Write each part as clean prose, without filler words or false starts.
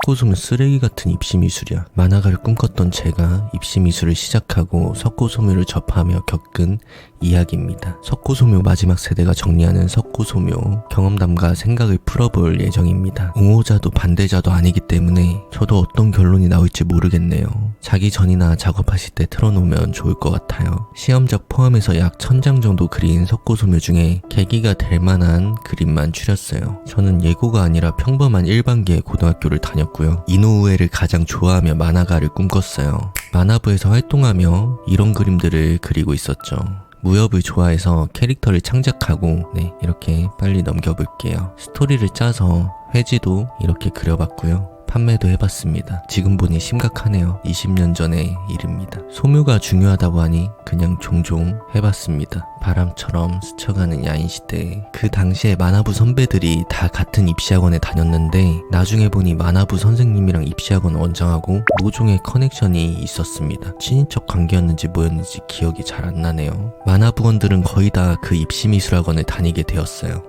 석고소묘 쓰레기 같은 입시미술이야. 만화가를 꿈꿨던 제가 입시미술을 시작하고 석고소묘를 접하며 겪은 이야기입니다. 석고소묘 마지막 세대가 정리하는 석고소묘 경험담과 생각을 풀어볼 예정입니다. 옹호자도 반대자도 아니기 때문에 저도 어떤 결론이 나올지 모르겠네요. 자기 전이나 작업하실 때 틀어놓으면 좋을 것 같아요. 시험작 포함해서 약 1000장 정도 그린 석고소묘 중에 계기가 될 만한 그림만 추렸어요. 저는 예고가 아니라 평범한 일반계의 고등학교를 다녔고요. 이노우에를 가장 좋아하며 만화가를 꿈꿨어요. 만화부에서 활동하며 이런 그림들을 그리고 있었죠. 무협을 좋아해서 캐릭터를 창작하고 이렇게 빨리 넘겨볼게요. 스토리를 짜서 회지도 이렇게 그려봤고요. 판매도 해봤습니다. 지금 보니 심각하네요. 20년 전의 일입니다. 소묘가 중요하다고 하니 그냥 종종 해봤습니다. 바람처럼 스쳐가는 야인 시대에 그 당시에 만화부 선배들이 다 같은 입시학원에 다녔는데 나중에 보니 만화부 선생님이랑 입시학원 원장하고 모종의 커넥션이 있었습니다. 친인척 관계였는지 뭐였는지 기억이 잘 안 나네요. 만화부원들은 거의 다 그 입시미술학원을 다니게 되었어요.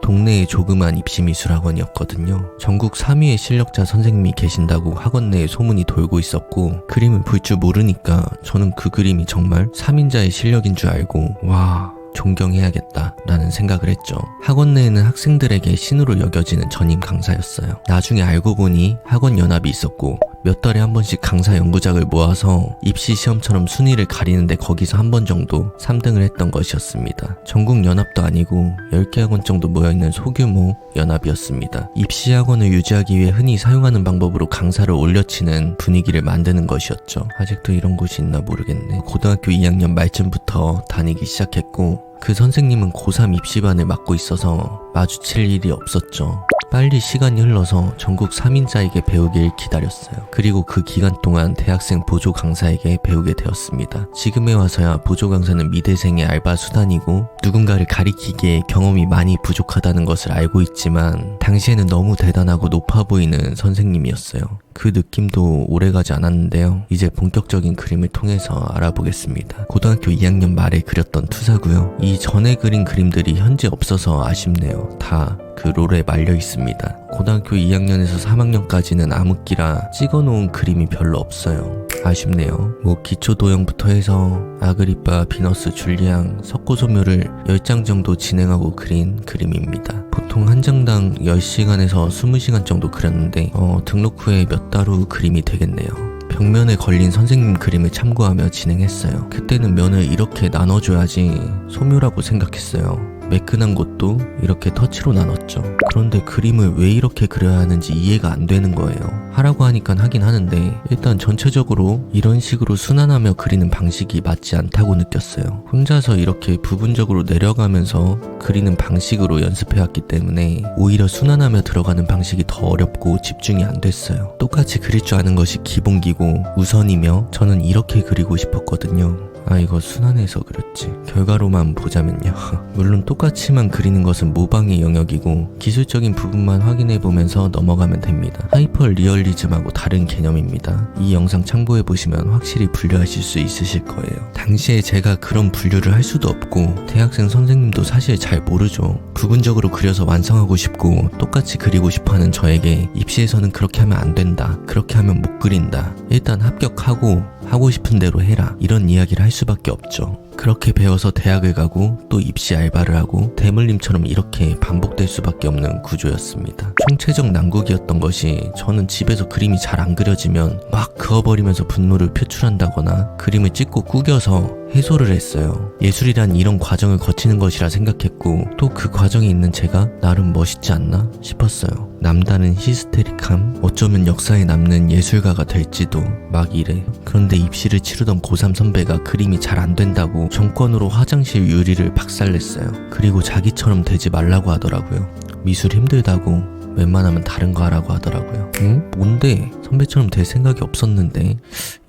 동네에 조그만 입시미술학원이었거든요. 전국 3위의 실력자 선생님이 계신다고 학원 내에 소문이 돌고 있었고 그림을 볼 줄 모르니까 저는 그 그림이 정말 3인자의 실력인 줄 알고 와 존경해야겠다 라는 생각을 했죠. 학원 내에는 학생들에게 신으로 여겨지는 전임 강사였어요. 나중에 알고 보니 학원 연합이 있었고 몇 달에 한 번씩 강사 연구작을 모아서 입시 시험처럼 순위를 가리는데 거기서 한 번 정도 3등을 했던 것이었습니다. 전국 연합도 아니고 10개 학원 정도 모여있는 소규모 연합이었습니다. 입시 학원을 유지하기 위해 흔히 사용하는 방법으로 강사를 올려치는 분위기를 만드는 것이었죠. 아직도 이런 곳이 있나 모르겠네. 고등학교 2학년 말쯤부터 다니기 시작했고 그 선생님은 고3 입시반을 맡고 있어서 마주칠 일이 없었죠. 빨리 시간이 흘러서 전국 3인자에게 배우길 기다렸어요. 그리고 그 기간 동안 대학생 보조 강사에게 배우게 되었습니다. 지금에 와서야 보조 강사는 미대생의 알바 수단이고 누군가를 가리키기에 경험이 많이 부족하다는 것을 알고 있지만 당시에는 너무 대단하고 높아 보이는 선생님이었어요. 그 느낌도 오래가지 않았는데요. 이제 본격적인 그림을 통해서 알아보겠습니다. 고등학교 2학년 말에 그렸던 투사고요. 이 전에 그린 그림들이 현재 없어서 아쉽네요. 다 그 롤에 말려 있습니다. 고등학교 2학년에서 3학년까지는 암흑기라 찍어놓은 그림이 별로 없어요. 아쉽네요. 기초 도형부터 해서 아그리파, 비너스, 줄리앙, 석고소묘를 10장 정도 진행하고 그린 그림입니다. 보통 한 장당 10시간에서 20시간 정도 그렸는데 등록 후에 몇 달 후 그림이 되겠네요. 벽면에 걸린 선생님 그림을 참고하며 진행했어요. 그때는 면을 이렇게 나눠줘야지 소묘라고 생각했어요. 매끈한 곳도 이렇게 터치로 나눴죠. 그런데 그림을 왜 이렇게 그려야 하는지 이해가 안 되는 거예요. 하라고 하니까 하긴 하는데 일단 전체적으로 이런 식으로 순환하며 그리는 방식이 맞지 않다고 느꼈어요. 혼자서 이렇게 부분적으로 내려가면서 그리는 방식으로 연습해왔기 때문에 오히려 순환하며 들어가는 방식이 더 어렵고 집중이 안 됐어요. 똑같이 그릴 줄 아는 것이 기본기고 우선이며 저는 이렇게 그리고 싶었거든요. 이거 순환해서 그렸지. 결과로만 보자면요. 물론 똑같이만 그리는 것은 모방의 영역이고 기술적인 부분만 확인해보면서 넘어가면 됩니다. 하이퍼 리얼리즘하고 다른 개념입니다. 이 영상 참고해보시면 확실히 분류하실 수 있으실 거예요. 당시에 제가 그런 분류를 할 수도 없고 대학생 선생님도 사실 잘 모르죠. 부분적으로 그려서 완성하고 싶고 똑같이 그리고 싶어하는 저에게 입시에서는 그렇게 하면 안 된다. 그렇게 하면 못 그린다. 일단 합격하고 하고 싶은 대로 해라. 이런 이야기를 할 수밖에 없죠. 그렇게 배워서 대학을 가고 또 입시 알바를 하고 대물림처럼 이렇게 반복될 수밖에 없는 구조였습니다. 총체적 난국이었던 것이 저는 집에서 그림이 잘 안 그려지면 막 그어버리면서 분노를 표출한다거나 그림을 찍고 구겨서 해소를 했어요. 예술이란 이런 과정을 거치는 것이라 생각했고 또 그 과정에 있는 제가 나름 멋있지 않나 싶었어요. 남다른 히스테릭함, 어쩌면 역사에 남는 예술가가 될지도 막 이래. 그런데 입시를 치르던 고3 선배가 그림이 잘 안 된다고 정권으로 화장실 유리를 박살냈어요. 그리고 자기처럼 되지 말라고 하더라고요. 미술 힘들다고 웬만하면 다른 거 하라고 하더라고요. 응? 뭔데? 선배처럼 될 생각이 없었는데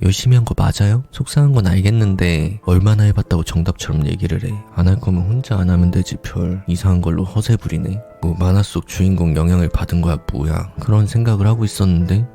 열심히 한 거 맞아요? 속상한 건 알겠는데 얼마나 해봤다고 정답처럼 얘기를 해. 안 할 거면 혼자 안 하면 되지 별. 이상한 걸로 허세 부리네. 만화 속 주인공 영향을 받은 거야 뭐야. 그런 생각을 하고 있었는데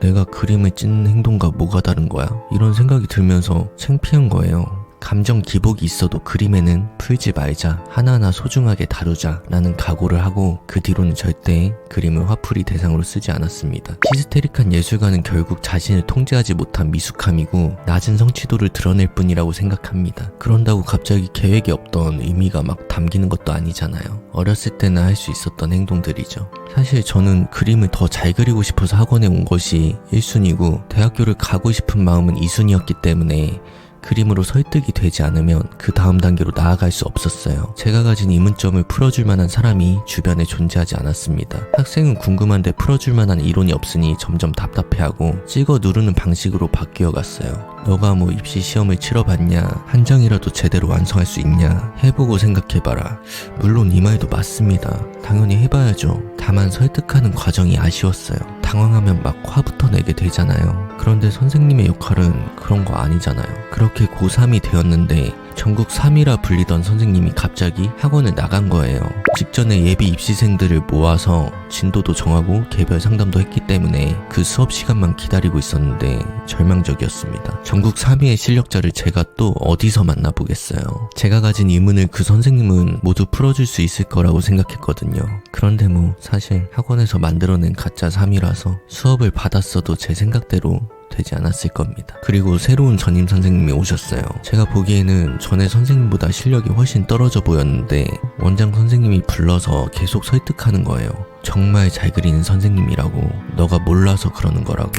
내가 그림을 찢는 행동과 뭐가 다른 거야? 이런 생각이 들면서 창피한 거예요. 감정 기복이 있어도 그림에는 풀지 말자, 하나하나 소중하게 다루자 라는 각오를 하고 그 뒤로는 절대 그림을 화풀이 대상으로 쓰지 않았습니다. 히스테릭한 예술가는 결국 자신을 통제하지 못한 미숙함이고 낮은 성취도를 드러낼 뿐이라고 생각합니다. 그런다고 갑자기 계획이 없던 의미가 막 담기는 것도 아니잖아요. 어렸을 때는 할 수 있었던 행동들이죠. 사실 저는 그림을 더 잘 그리고 싶어서 학원에 온 것이 1순위고 대학교를 가고 싶은 마음은 2순위였기 때문에 그림으로 설득이 되지 않으면 그 다음 단계로 나아갈 수 없었어요. 제가 가진 이문점을 풀어줄 만한 사람이 주변에 존재하지 않았습니다. 학생은 궁금한데 풀어줄 만한 이론이 없으니 점점 답답해하고 찍어 누르는 방식으로 바뀌어 갔어요. 너가 뭐 입시 시험을 치러봤냐? 한 장이라도 제대로 완성할 수 있냐? 해보고 생각해봐라. 물론 이 말도 맞습니다. 당연히 해봐야죠. 다만 설득하는 과정이 아쉬웠어요. 당황하면 막 화부터 내게 되잖아요. 그런데 선생님의 역할은 그런 거 아니잖아요. 그렇게 고3이 되었는데 전국 3위라 불리던 선생님이 갑자기 학원을 나간 거예요. 직전에 예비 입시생들을 모아서 진도도 정하고 개별 상담도 했기 때문에 그 수업 시간만 기다리고 있었는데 절망적이었습니다. 전국 3위의 실력자를 제가 또 어디서 만나보겠어요. 제가 가진 의문을 그 선생님은 모두 풀어줄 수 있을 거라고 생각했거든요. 그런데 뭐 사실 학원에서 만들어낸 가짜 3위라서 수업을 받았어도 제 생각대로 되지 않았을 겁니다. 그리고 새로운 전임 선생님이 오셨어요. 제가 보기에는 전에 선생님보다 실력이 훨씬 떨어져 보였는데 원장 선생님이 불러서 계속 설득하는 거예요. 정말 잘 그리는 선생님이라고, 너가 몰라서 그러는 거라고.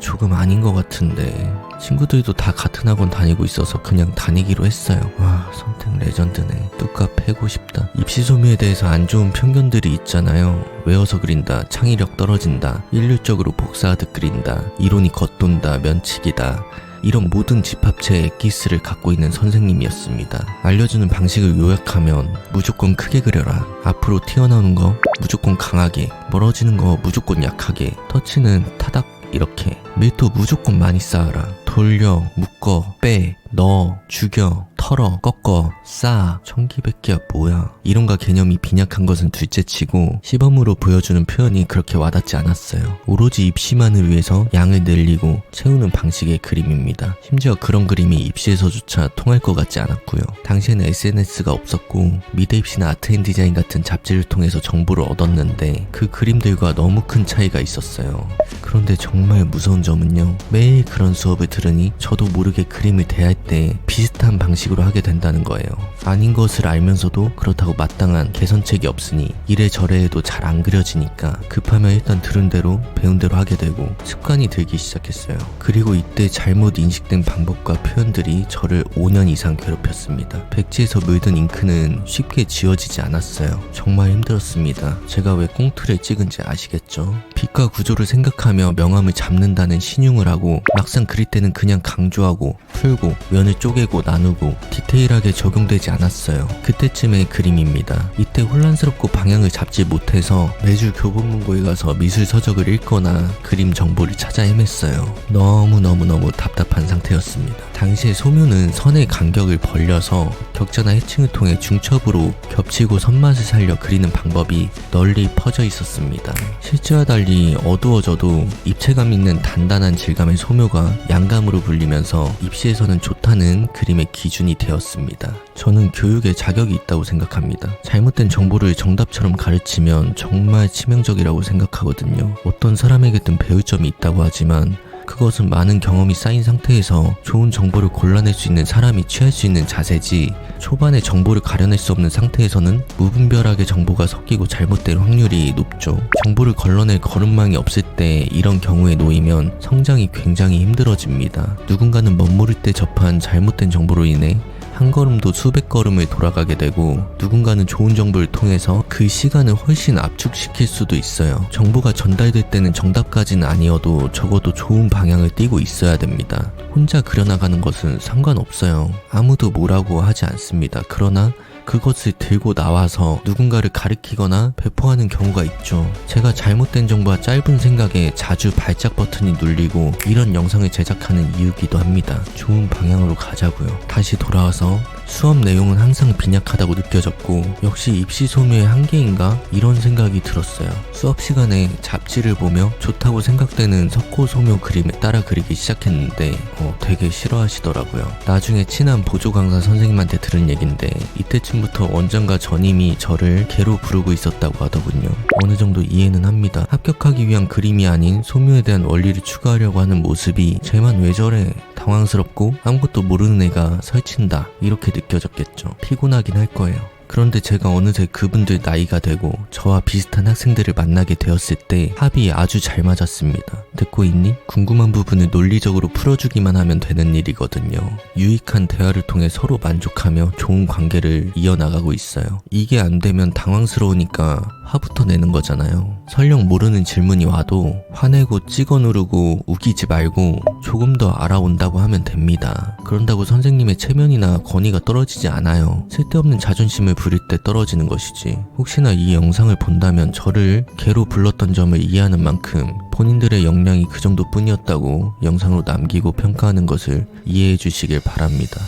조금 아닌 것 같은데 친구들도 다 같은 학원 다니고 있어서 그냥 다니기로 했어요. 와, 선택 레전드네. 뚜까 패고 싶다. 입시 소묘에 대해서 안 좋은 편견들이 있잖아요. 외워서 그린다, 창의력 떨어진다, 일률적으로 복사하듯 그린다, 이론이 겉돈다, 면치기다, 이런 모든 집합체의 엑기스를 갖고 있는 선생님이었습니다. 알려주는 방식을 요약하면 무조건 크게 그려라, 앞으로 튀어나오는 거 무조건 강하게, 멀어지는 거 무조건 약하게, 터치는 타닥 이렇게, 밀도 무조건 많이 쌓아라, 돌려, 묶어, 빼, 넣어, 죽여, 털어, 꺾어, 쌓아. 천기백기야 뭐야. 이론과 개념이 빈약한 것은 둘째치고 시범으로 보여주는 표현이 그렇게 와닿지 않았어요. 오로지 입시만을 위해서 양을 늘리고 채우는 방식의 그림입니다. 심지어 그런 그림이 입시에서조차 통할 것 같지 않았고요. 당시에는 SNS가 없었고 미대 입시나 아트앤디자인 같은 잡지를 통해서 정보를 얻었는데 그 그림들과 너무 큰 차이가 있었어요. 그런데 정말 무서운 점은요, 매일 그런 수업을 들으니 저도 모르게 그림을 대할 때 비슷한 방식으로 하게 된다는 거예요. 아닌 것을 알면서도 그렇다고 마땅한 개선책이 없으니 이래저래 해도 잘 안 그려지니까 급하면 일단 들은 대로 배운 대로 하게 되고 습관이 들기 시작했어요. 그리고 이때 잘못 인식된 방법과 표현들이 저를 5년 이상 괴롭혔습니다. 백지에서 물든 잉크는 쉽게 지워지지 않았어요. 정말 힘들었습니다. 제가 왜 꽁트를 찍은지 아시겠죠? 빛과 구조를 생각하며 명암을 잡는다는 신용을 하고 막상 그릴 때는 그냥 강조하고 풀고 면을 쪼개고 나누고 디테일하게 적용되지 않았어요. 그때쯤의 그림입니다. 이때 혼란스럽고 방향을 잡지 못해서 매주 교보문고에 가서 미술 서적을 읽거나 그림 정보를 찾아 헤맸어요. 너무너무 답답한 상태였습니다. 당시에 소묘는 선의 간격을 벌려서 격자나 해칭을 통해 중첩으로 겹치고 선맛을 살려 그리는 방법이 널리 퍼져 있었습니다. 실제와 달리 어두워져도 입체감 있는 단단한 질감의 소묘가 양감으로 불리면서 입시에서는 좋다는 그림의 기준이 되었습니다. 저는 교육에 자격이 있다고 생각합니다. 잘못된 정보를 정답처럼 가르치면 정말 치명적이라고 생각하거든요. 어떤 사람에게든 배울 점이 있다고 하지만 그것은 많은 경험이 쌓인 상태에서 좋은 정보를 골라낼 수 있는 사람이 취할 수 있는 자세지, 초반에 정보를 가려낼 수 없는 상태에서는 무분별하게 정보가 섞이고 잘못될 확률이 높죠. 정보를 걸러낼 걸음망이 없을 때 이런 경우에 놓이면 성장이 굉장히 힘들어집니다. 누군가는 멋모를 때 접한 잘못된 정보로 인해 한 걸음도 수백 걸음을 돌아가게 되고 누군가는 좋은 정보를 통해서 그 시간을 훨씬 압축시킬 수도 있어요. 정보가 전달될 때는 정답까지는 아니어도 적어도 좋은 방향을 띠고 있어야 됩니다. 혼자 그려나가는 것은 상관없어요. 아무도 뭐라고 하지 않습니다. 그러나 그것을 들고 나와서 누군가를 가리키거나 배포하는 경우가 있죠. 제가 잘못된 정보와 짧은 생각에 자주 발작 버튼이 눌리고 이런 영상을 제작하는 이유기도 합니다. 좋은 방향으로 가자고요. 다시 돌아와서 수업 내용은 항상 빈약하다고 느껴졌고 역시 입시 소묘의 한계인가? 이런 생각이 들었어요. 수업 시간에 잡지를 보며 좋다고 생각되는 석고 소묘 그림을 따라 그리기 시작했는데 되게 싫어하시더라고요. 나중에 친한 보조 강사 선생님한테 들은 얘긴데 이때쯤부터 원장과 전임이 저를 개로 부르고 있었다고 하더군요. 어느 정도 이해는 합니다. 합격하기 위한 그림이 아닌 소묘에 대한 원리를 추가하려고 하는 모습이 쟤만 왜 저래? 당황스럽고 아무것도 모르는 애가 설친다 이렇게 느껴졌겠죠. 피곤하긴 할 거예요. 그런데 제가 어느새 그분들 나이가 되고 저와 비슷한 학생들을 만나게 되었을 때 합이 아주 잘 맞았습니다. 듣고 있니? 궁금한 부분을 논리적으로 풀어주기만 하면 되는 일이거든요. 유익한 대화를 통해 서로 만족하며 좋은 관계를 이어나가고 있어요. 이게 안 되면 당황스러우니까 화부터 내는 거잖아요. 설령 모르는 질문이 와도 화내고 찍어 누르고 우기지 말고 조금 더 알아온다고 하면 됩니다. 그런다고 선생님의 체면이나 권위가 떨어지지 않아요. 쓸데없는 자존심을 부릴 때 떨어지는 것이지. 혹시나 이 영상을 본다면 저를 개로 불렀던 점을 이해하는 만큼 본인들의 역량이 그 정도뿐이었다고 영상으로 남기고 평가하는 것을 이해해 주시길 바랍니다.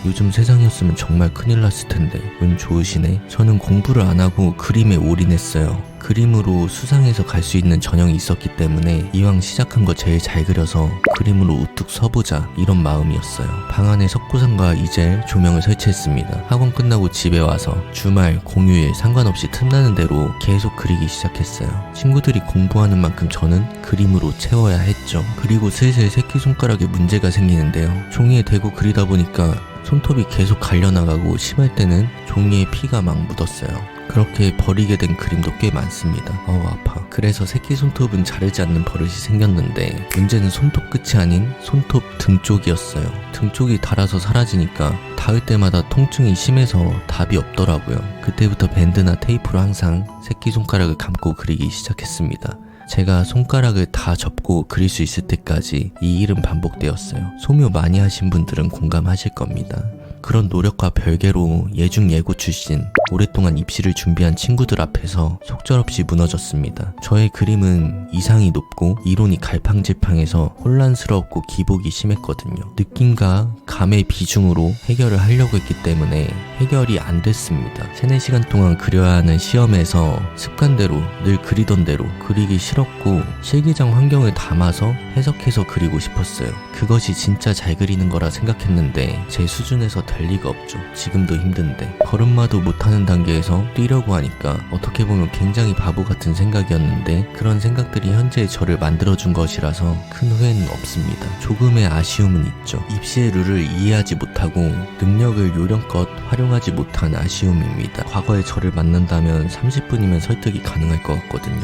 요즘 세상이었으면 정말 큰일 났을 텐데 운 좋으시네. 저는 공부를 안 하고 그림에 올인했어요. 그림으로 수상해서 갈 수 있는 전형이 있었기 때문에 이왕 시작한 거 제일 잘 그려서 그림으로 우뚝 서보자 이런 마음이었어요. 방 안에 석고상과 이젤, 조명을 설치했습니다. 학원 끝나고 집에 와서 주말, 공휴일 상관없이 틈나는 대로 계속 그리기 시작했어요. 친구들이 공부하는 만큼 저는 그림으로 채워야 했죠. 그리고 슬슬 새끼손가락에 문제가 생기는데요. 종이에 대고 그리다 보니까 손톱이 계속 갈려나가고 심할 때는 종이에 피가 막 묻었어요. 그렇게 버리게 된 그림도 꽤 많습니다. 아파. 그래서 새끼손톱은 자르지 않는 버릇이 생겼는데 문제는 손톱 끝이 아닌 손톱 등 쪽이었어요. 등 쪽이 닳아서 사라지니까 닿을 때마다 통증이 심해서 답이 없더라고요. 그때부터 밴드나 테이프로 항상 새끼손가락을 감고 그리기 시작했습니다. 제가 손가락을 다 접고 그릴 수 있을 때까지 이 일은 반복되었어요. 소묘 많이 하신 분들은 공감하실 겁니다. 그런 노력과 별개로 예중예고 출신, 오랫동안 입시를 준비한 친구들 앞에서 속절없이 무너졌습니다. 저의 그림은 이상이 높고 이론이 갈팡질팡해서 혼란스럽고 기복이 심했거든요. 느낌과 감의 비중으로 해결을 하려고 했기 때문에 해결이 안 됐습니다. 3-4시간 동안 그려야 하는 시험에서 습관대로 늘 그리던 대로 그리기 싫었고 실기장 환경을 담아서 해석해서 그리고 싶었어요. 그것이 진짜 잘 그리는 거라 생각했는데 제 수준에서 될 리가 없죠. 지금도 힘든데 걸음마도 못하는 단계에서 뛰려고 하니까 어떻게 보면 굉장히 바보 같은 생각이었는데 그런 생각들이 현재의 저를 만들어준 것이라서 큰 후회는 없습니다. 조금의 아쉬움은 있죠. 입시의 룰을 이해하지 못하고 능력을 요령껏 활용하지 못한 아쉬움입니다. 과거의 저를 만난다면 30분이면 설득이 가능할 것 같거든요.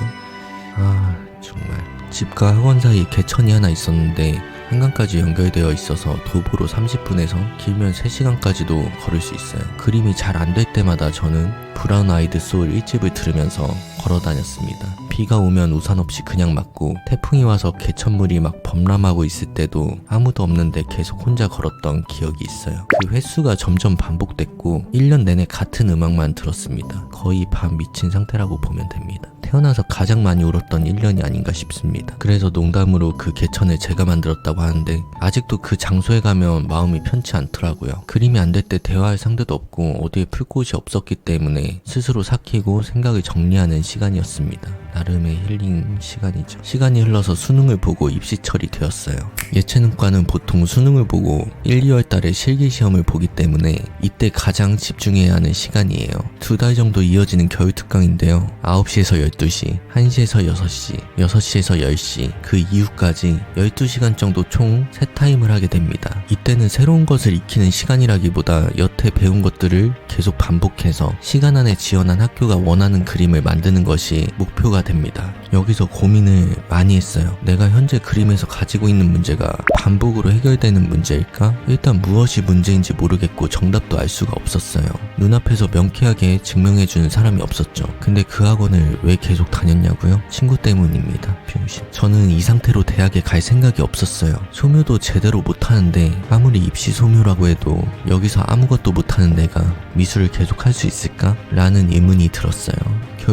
정말 집과 학원 사이에 개천이 하나 있었는데 한강까지 연결되어 있어서 도보로 30분에서 길면 3시간까지도 걸을 수 있어요. 그림이 잘 안 될 때마다 저는 브라운 아이드 소울 1집을 들으면서 걸어 다녔습니다. 비가 오면 우산 없이 그냥 맞고 태풍이 와서 개천물이 막 범람하고 있을 때도 아무도 없는데 계속 혼자 걸었던 기억이 있어요. 그 횟수가 점점 반복됐고 1년 내내 같은 음악만 들었습니다. 거의 반 미친 상태라고 보면 됩니다. 태어나서 가장 많이 울었던 1년이 아닌가 싶습니다. 그래서 농담으로 그 개천을 제가 만들었다고 하는데 아직도 그 장소에 가면 마음이 편치 않더라고요. 그림이 안 될 때 대화할 상대도 없고 어디에 풀 곳이 없었기 때문에 스스로 삭히고 생각을 정리하는 시간이었습니다. 나름의 힐링 시간이죠. 시간이 흘러서 수능을 보고 입시철이 되었어요. 예체능과는 보통 수능을 보고 1, 2월 달에 실기시험을 보기 때문에 이때 가장 집중해야 하는 시간이에요. 2달 정도 이어지는 겨울특강인데요. 9시에서 12시, 1시에서 6시, 6시에서 10시, 그 이후까지 12시간 정도 총 3타임을 하게 됩니다. 이때는 새로운 것을 익히는 시간이라기보다 여태 배운 것들을 계속 반복해서 시간 안에 지원한 학교가 원하는 그림을 만드는 것이 목표가 됩니다. 여기서 고민을 많이 했어요. 내가 현재 그림에서 가지고 있는 문제가 반복으로 해결되는 문제일까? 일단 무엇이 문제인지 모르겠고 정답도 알 수가 없었어요. 눈앞에서 명쾌하게 증명해주는 사람이 없었죠. 근데 그 학원을 왜 계속 다녔냐고요? 친구 때문입니다. 병신. 저는 이 상태로 대학에 갈 생각이 없었어요. 소묘도 제대로 못하는데 아무리 입시 소묘라고 해도 여기서 아무것도 못하는 내가 미술을 계속 할 수 있을까? 라는 의문이 들었어요.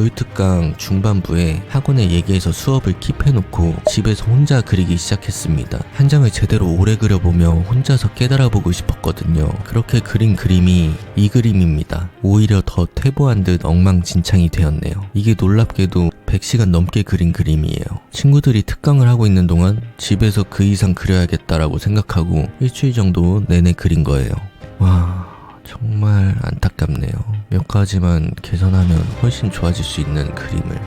겨울특강 중반부에 학원에 시간에 얘기해서 수업을 킵해놓고 집에서 혼자 그리기 시작했습니다. 한 장을 제대로 오래 그려보며 혼자서 깨달아보고 싶었거든요. 그렇게 그린 그림이 이 그림입니다. 오히려 더 퇴보한 듯 엉망진창이 되었네요. 이게 놀랍게도 100시간 넘게 그린 그림이에요. 친구들이 특강을 하고 있는 동안 집에서 그 이상 그려야겠다라고 생각하고 일주일 정도 내내 그린 거예요. 와, 정말 안타깝네요. 몇 가지만 개선하면 훨씬 좋아질 수 있는 그림을.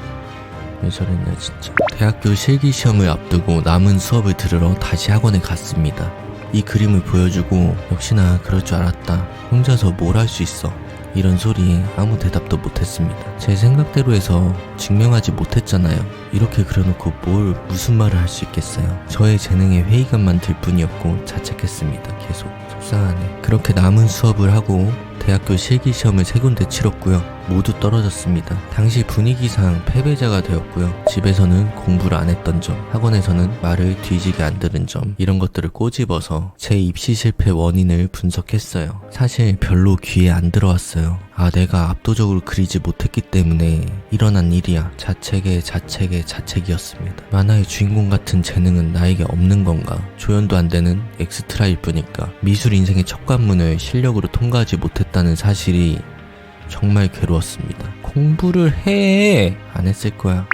왜 저랬냐 진짜. 대학교 실기시험을 앞두고 남은 수업을 들으러 다시 학원에 갔습니다. 이 그림을 보여주고 역시나 그럴 줄 알았다. 혼자서 뭘 할 수 있어. 이런 소리에 아무 대답도 못했습니다. 제 생각대로 해서 증명하지 못했잖아요. 이렇게 그려놓고 무슨 말을 할 수 있겠어요. 저의 재능에 회의감만 들 뿐이었고 자책했습니다. 계속 속상하네. 그렇게 남은 수업을 하고 대학교 실기시험을 3군데 치렀고요. 모두 떨어졌습니다. 당시 분위기상 패배자가 되었고요. 집에서는 공부를 안 했던 점, 학원에서는 말을 뒤지게 안 들은 점, 이런 것들을 꼬집어서 제 입시 실패 원인을 분석했어요. 사실 별로 귀에 안 들어왔어요. 아, 내가 압도적으로 그리지 못했기 때문에 일어난 일이야. 자책이었습니다. 만화의 주인공 같은 재능은 나에게 없는 건가? 조연도 안 되는 엑스트라일 뿐일까? 미술 인생의 첫 관문을 실력으로 통과하지 못했다는 사실이 정말 괴로웠습니다. 공부를 해! 안 했을 거야.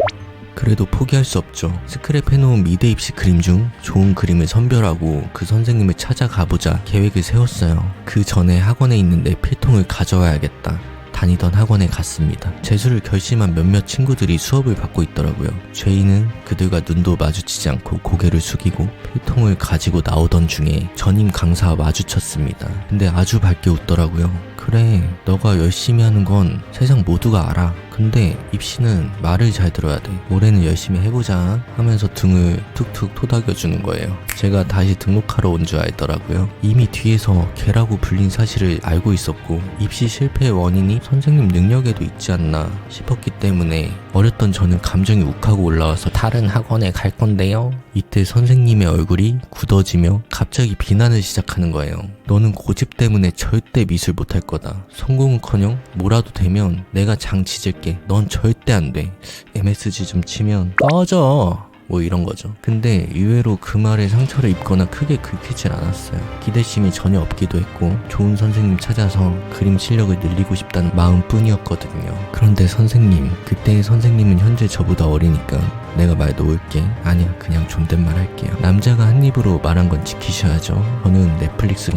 그래도 포기할 수 없죠. 스크랩해놓은 미대 입시 그림 중 좋은 그림을 선별하고 그 선생님을 찾아가보자 계획을 세웠어요. 그 전에 학원에 있는 내 필통을 가져와야겠다. 다니던 학원에 갔습니다. 재수를 결심한 몇몇 친구들이 수업을 받고 있더라고요. 죄인은 그들과 눈도 마주치지 않고 고개를 숙이고 필통을 가지고 나오던 중에 전임 강사와 마주쳤습니다. 근데 아주 밝게 웃더라고요. 그래, 너가 열심히 하는 건 세상 모두가 알아. 근데 입시는 말을 잘 들어야 돼. 올해는 열심히 해보자 하면서 등을 툭툭 토닥여주는 거예요. 제가 다시 등록하러 온 줄 알더라고요. 이미 뒤에서 걔라고 불린 사실을 알고 있었고 입시 실패의 원인이 선생님 능력에도 있지 않나 싶었기 때문에 어렸던 저는 감정이 욱하고 올라와서 다른 학원에 갈 건데요. 이때 선생님의 얼굴이 굳어지며 갑자기 비난을 시작하는 거예요. 너는 고집 때문에 절대 미술 못할 거다. 성공은커녕 뭐라도 되면 내가 장 찢을게. 넌 절대 안 돼. MSG 좀 치면 꺼져. 뭐 이런 거죠. 근데 의외로 그 말에 상처를 입거나 크게 긁히질 않았어요. 기대심이 전혀 없기도 했고 좋은 선생님 찾아서 그림 실력을 늘리고 싶다는 마음뿐이었거든요. 그런데 선생님, 그때의 선생님은 현재 저보다 어리니까 내가 말 놓을게. 아니야, 그냥 존댓말 할게요. 남자가 한 입으로 말한 건 지키셔야죠. 저는 넷플릭스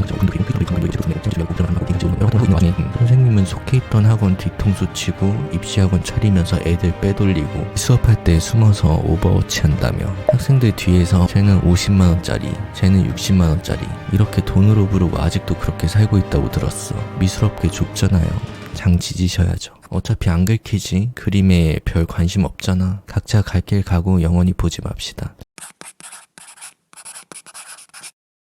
선생님은 속해 있던 학원 뒤통수 치고 입시학원 차리면서 애들 빼돌리고 수업할 때 숨어서 오버워치 한다며 학생들 뒤에서 쟤는 50만원짜리, 쟤는 60만원짜리 이렇게 돈으로 부르고 아직도 그렇게 살고 있다고 들었어. 미술업계 좁잖아요. 장 지지셔야죠. 어차피 안 긁히지. 그림에 별 관심 없잖아. 각자 갈 길 가고 영원히 보지 맙시다.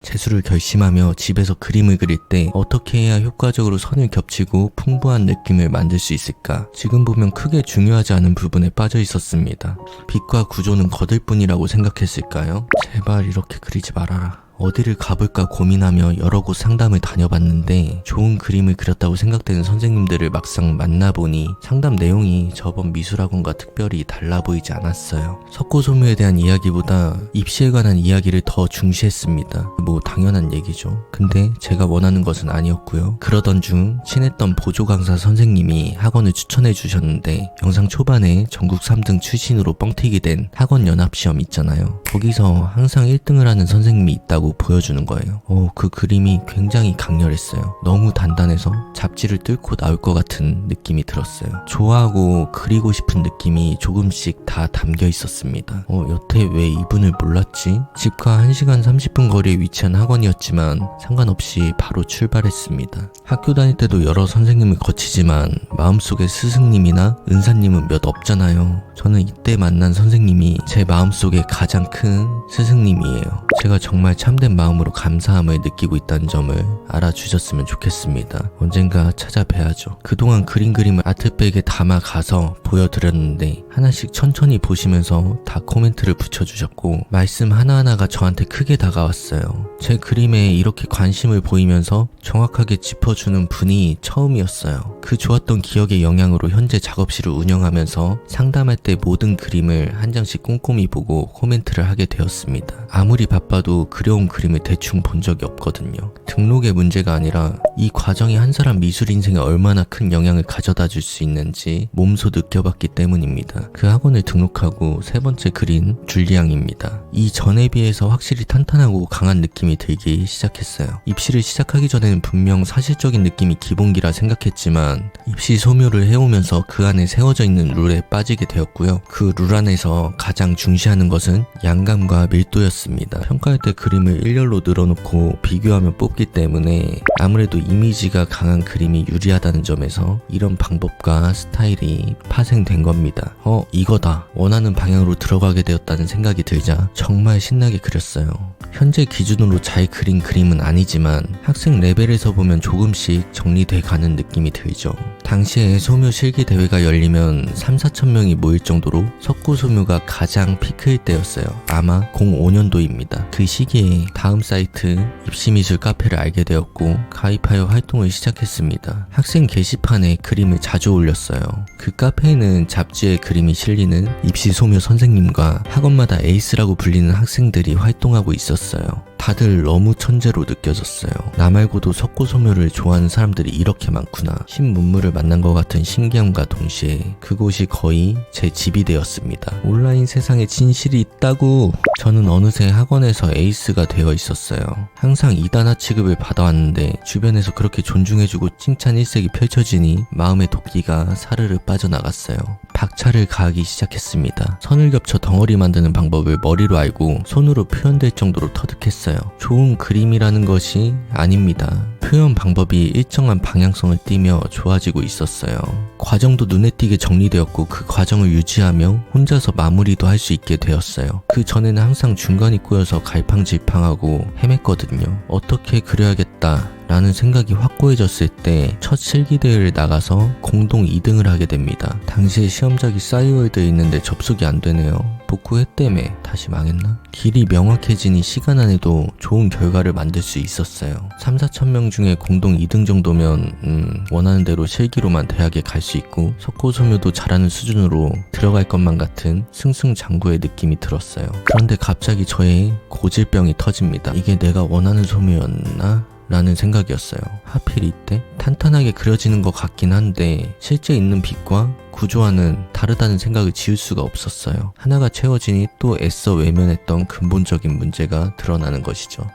재수를 결심하며 집에서 그림을 그릴 때 어떻게 해야 효과적으로 선을 겹치고 풍부한 느낌을 만들 수 있을까? 지금 보면 크게 중요하지 않은 부분에 빠져 있었습니다. 빛과 구조는 거들 뿐이라고 생각했을까요? 제발 이렇게 그리지 말아라. 어디를 가볼까 고민하며 여러 곳 상담을 다녀봤는데 좋은 그림을 그렸다고 생각되는 선생님들을 막상 만나보니 상담 내용이 저번 미술학원과 특별히 달라 보이지 않았어요. 석고소묘에 대한 이야기보다 입시에 관한 이야기를 더 중시했습니다. 뭐 당연한 얘기죠. 근데 제가 원하는 것은 아니었고요. 그러던 중 친했던 보조 강사 선생님이 학원을 추천해 주셨는데 영상 초반에 전국 3등 출신으로 뻥튀기 된 학원 연합시험 있잖아요. 거기서 항상 1등을 하는 선생님이 있다고 보여주는 거예요. 그 그림이 굉장히 강렬했어요. 너무 단단해서 잡지를 뚫고 나올 것 같은 느낌이 들었어요. 좋아하고 그리고 싶은 느낌이 조금씩 다 담겨 있었습니다. 여태 왜 이분을 몰랐지? 집과 1시간 30분 거리에 위치한 학원이었지만 상관없이 바로 출발했습니다. 학교 다닐 때도 여러 선생님을 거치지만 마음속에 스승님이나 은사님은 몇 없잖아요. 저는 이때 만난 선생님이 제 마음속에 가장 큰 큰 스승님이에요. 제가 정말 참된 마음으로 감사함을 느끼고 있다는 점을 알아주셨으면 좋겠습니다. 언젠가 찾아뵈야죠. 그동안 그림을 아트백에 담아가서 보여드렸는데 하나씩 천천히 보시면서 다 코멘트를 붙여주셨고 말씀 하나하나가 저한테 크게 다가왔어요. 제 그림에 이렇게 관심을 보이면서 정확하게 짚어주는 분이 처음이었어요. 그 좋았던 기억의 영향으로 현재 작업실을 운영하면서 상담할 때 모든 그림을 한 장씩 꼼꼼히 보고 코멘트를 하게 되었습니다. 아무리 바빠도 그려온 그림을 대충 본 적이 없거든요. 등록의 문제가 아니라 이 과정이 한 사람 미술 인생에 얼마나 큰 영향을 가져다 줄 수 있는지 몸소 느껴봤기 때문입니다. 그 학원을 등록하고 세 번째 그린 줄리앙입니다. 이 전에 비해서 확실히 탄탄하고 강한 느낌이 들기 시작했어요. 입시를 시작하기 전에는 분명 사실적인 느낌이 기본기라 생각했지만 입시 소묘를 해오면서 그 안에 세워져 있는 룰에 빠지게 되었고요. 그 룰 안에서 가장 중시하는 것은 양감과 밀도였습니다. 평가할 때 그림을 일렬로 늘어놓고 비교하며 뽑기 때문에 아무래도 이미지가 강한 그림이 유리하다는 점에서 이런 방법과 스타일이 파생된 겁니다. 이거다. 원하는 방향으로 들어가게 되었다는 생각이 들자 정말 신나게 그렸어요. 현재 기준으로 잘 그린 그림은 아니지만 학생 레벨에서 보면 조금씩 정리돼 가는 느낌이 들죠. 당시에 소묘 실기 대회가 열리면 3-4천 명이 모일 정도로 석고소묘가 가장 피크일 때였어요. 아마 05년도입니다. 그 시기에 다음 사이트 입시미술 카페를 알게 되었고 가입하여 활동을 시작했습니다. 학생 게시판에 그림을 자주 올렸어요. 그 카페에는 잡지에 그림이 실리는 입시소묘 선생님과 학원마다 에이스라고 불리는 학생들이 활동하고 있었어요. 다들 너무 천재로 느껴졌어요. 나 말고도 석고소묘를 좋아하는 사람들이 이렇게 많구나. 신문물을 만난 것 같은 신기함과 동시에 그곳이 거의 제 집이 되었습니다. 온라인 세상에 진실이 있다고. 저는 어느새 학원에서 에이스가 되어 있었어요. 항상 2단화 취급을 받아왔는데 주변에서 그렇게 존중해주고 칭찬 일색이 펼쳐지니 마음의 도끼가 사르르 빠져나갔어요. 박차를 가하기 시작했습니다. 선을 겹쳐 덩어리 만드는 방법을 머리로 알고 손으로 표현될 정도로 터득했어요. 좋은 그림이라는 것이 아닙니다. 표현 방법이 일정한 방향성을 띠며 좋아지고 있었어요. 과정도 눈에 띄게 정리되었고 그 과정을 유지하며 혼자서 마무리도 할 수 있게 되었어요. 그 전에는 항상 중간이 꼬여서 갈팡질팡하고 헤맸거든요. 어떻게 그려야겠다 라는 생각이 확고해졌을 때 첫 실기대회를 나가서 공동 2등을 하게 됩니다. 당시에 시험작이 싸이월드에 있는데 접속이 안 되네요. 복구했다며 다시 망했나? 길이 명확해지니 시간 안에도 좋은 결과를 만들 수 있었어요. 3-4천 명 중에 공동 2등 정도면 원하는 대로 실기로만 대학에 갈 수 있고 석고소묘도 잘하는 수준으로 들어갈 것만 같은 승승장구의 느낌이 들었어요. 그런데 갑자기 저의 고질병이 터집니다. 이게 내가 원하는 소묘였나? 라는 생각이었어요. 하필 이때 탄탄하게 그려지는 것 같긴 한데 실제 있는 빛과 구조와는 다르다는 생각을 지울 수가 없었어요. 하나가 채워지니 또 애써 외면했던 근본적인 문제가 드러나는 것이죠.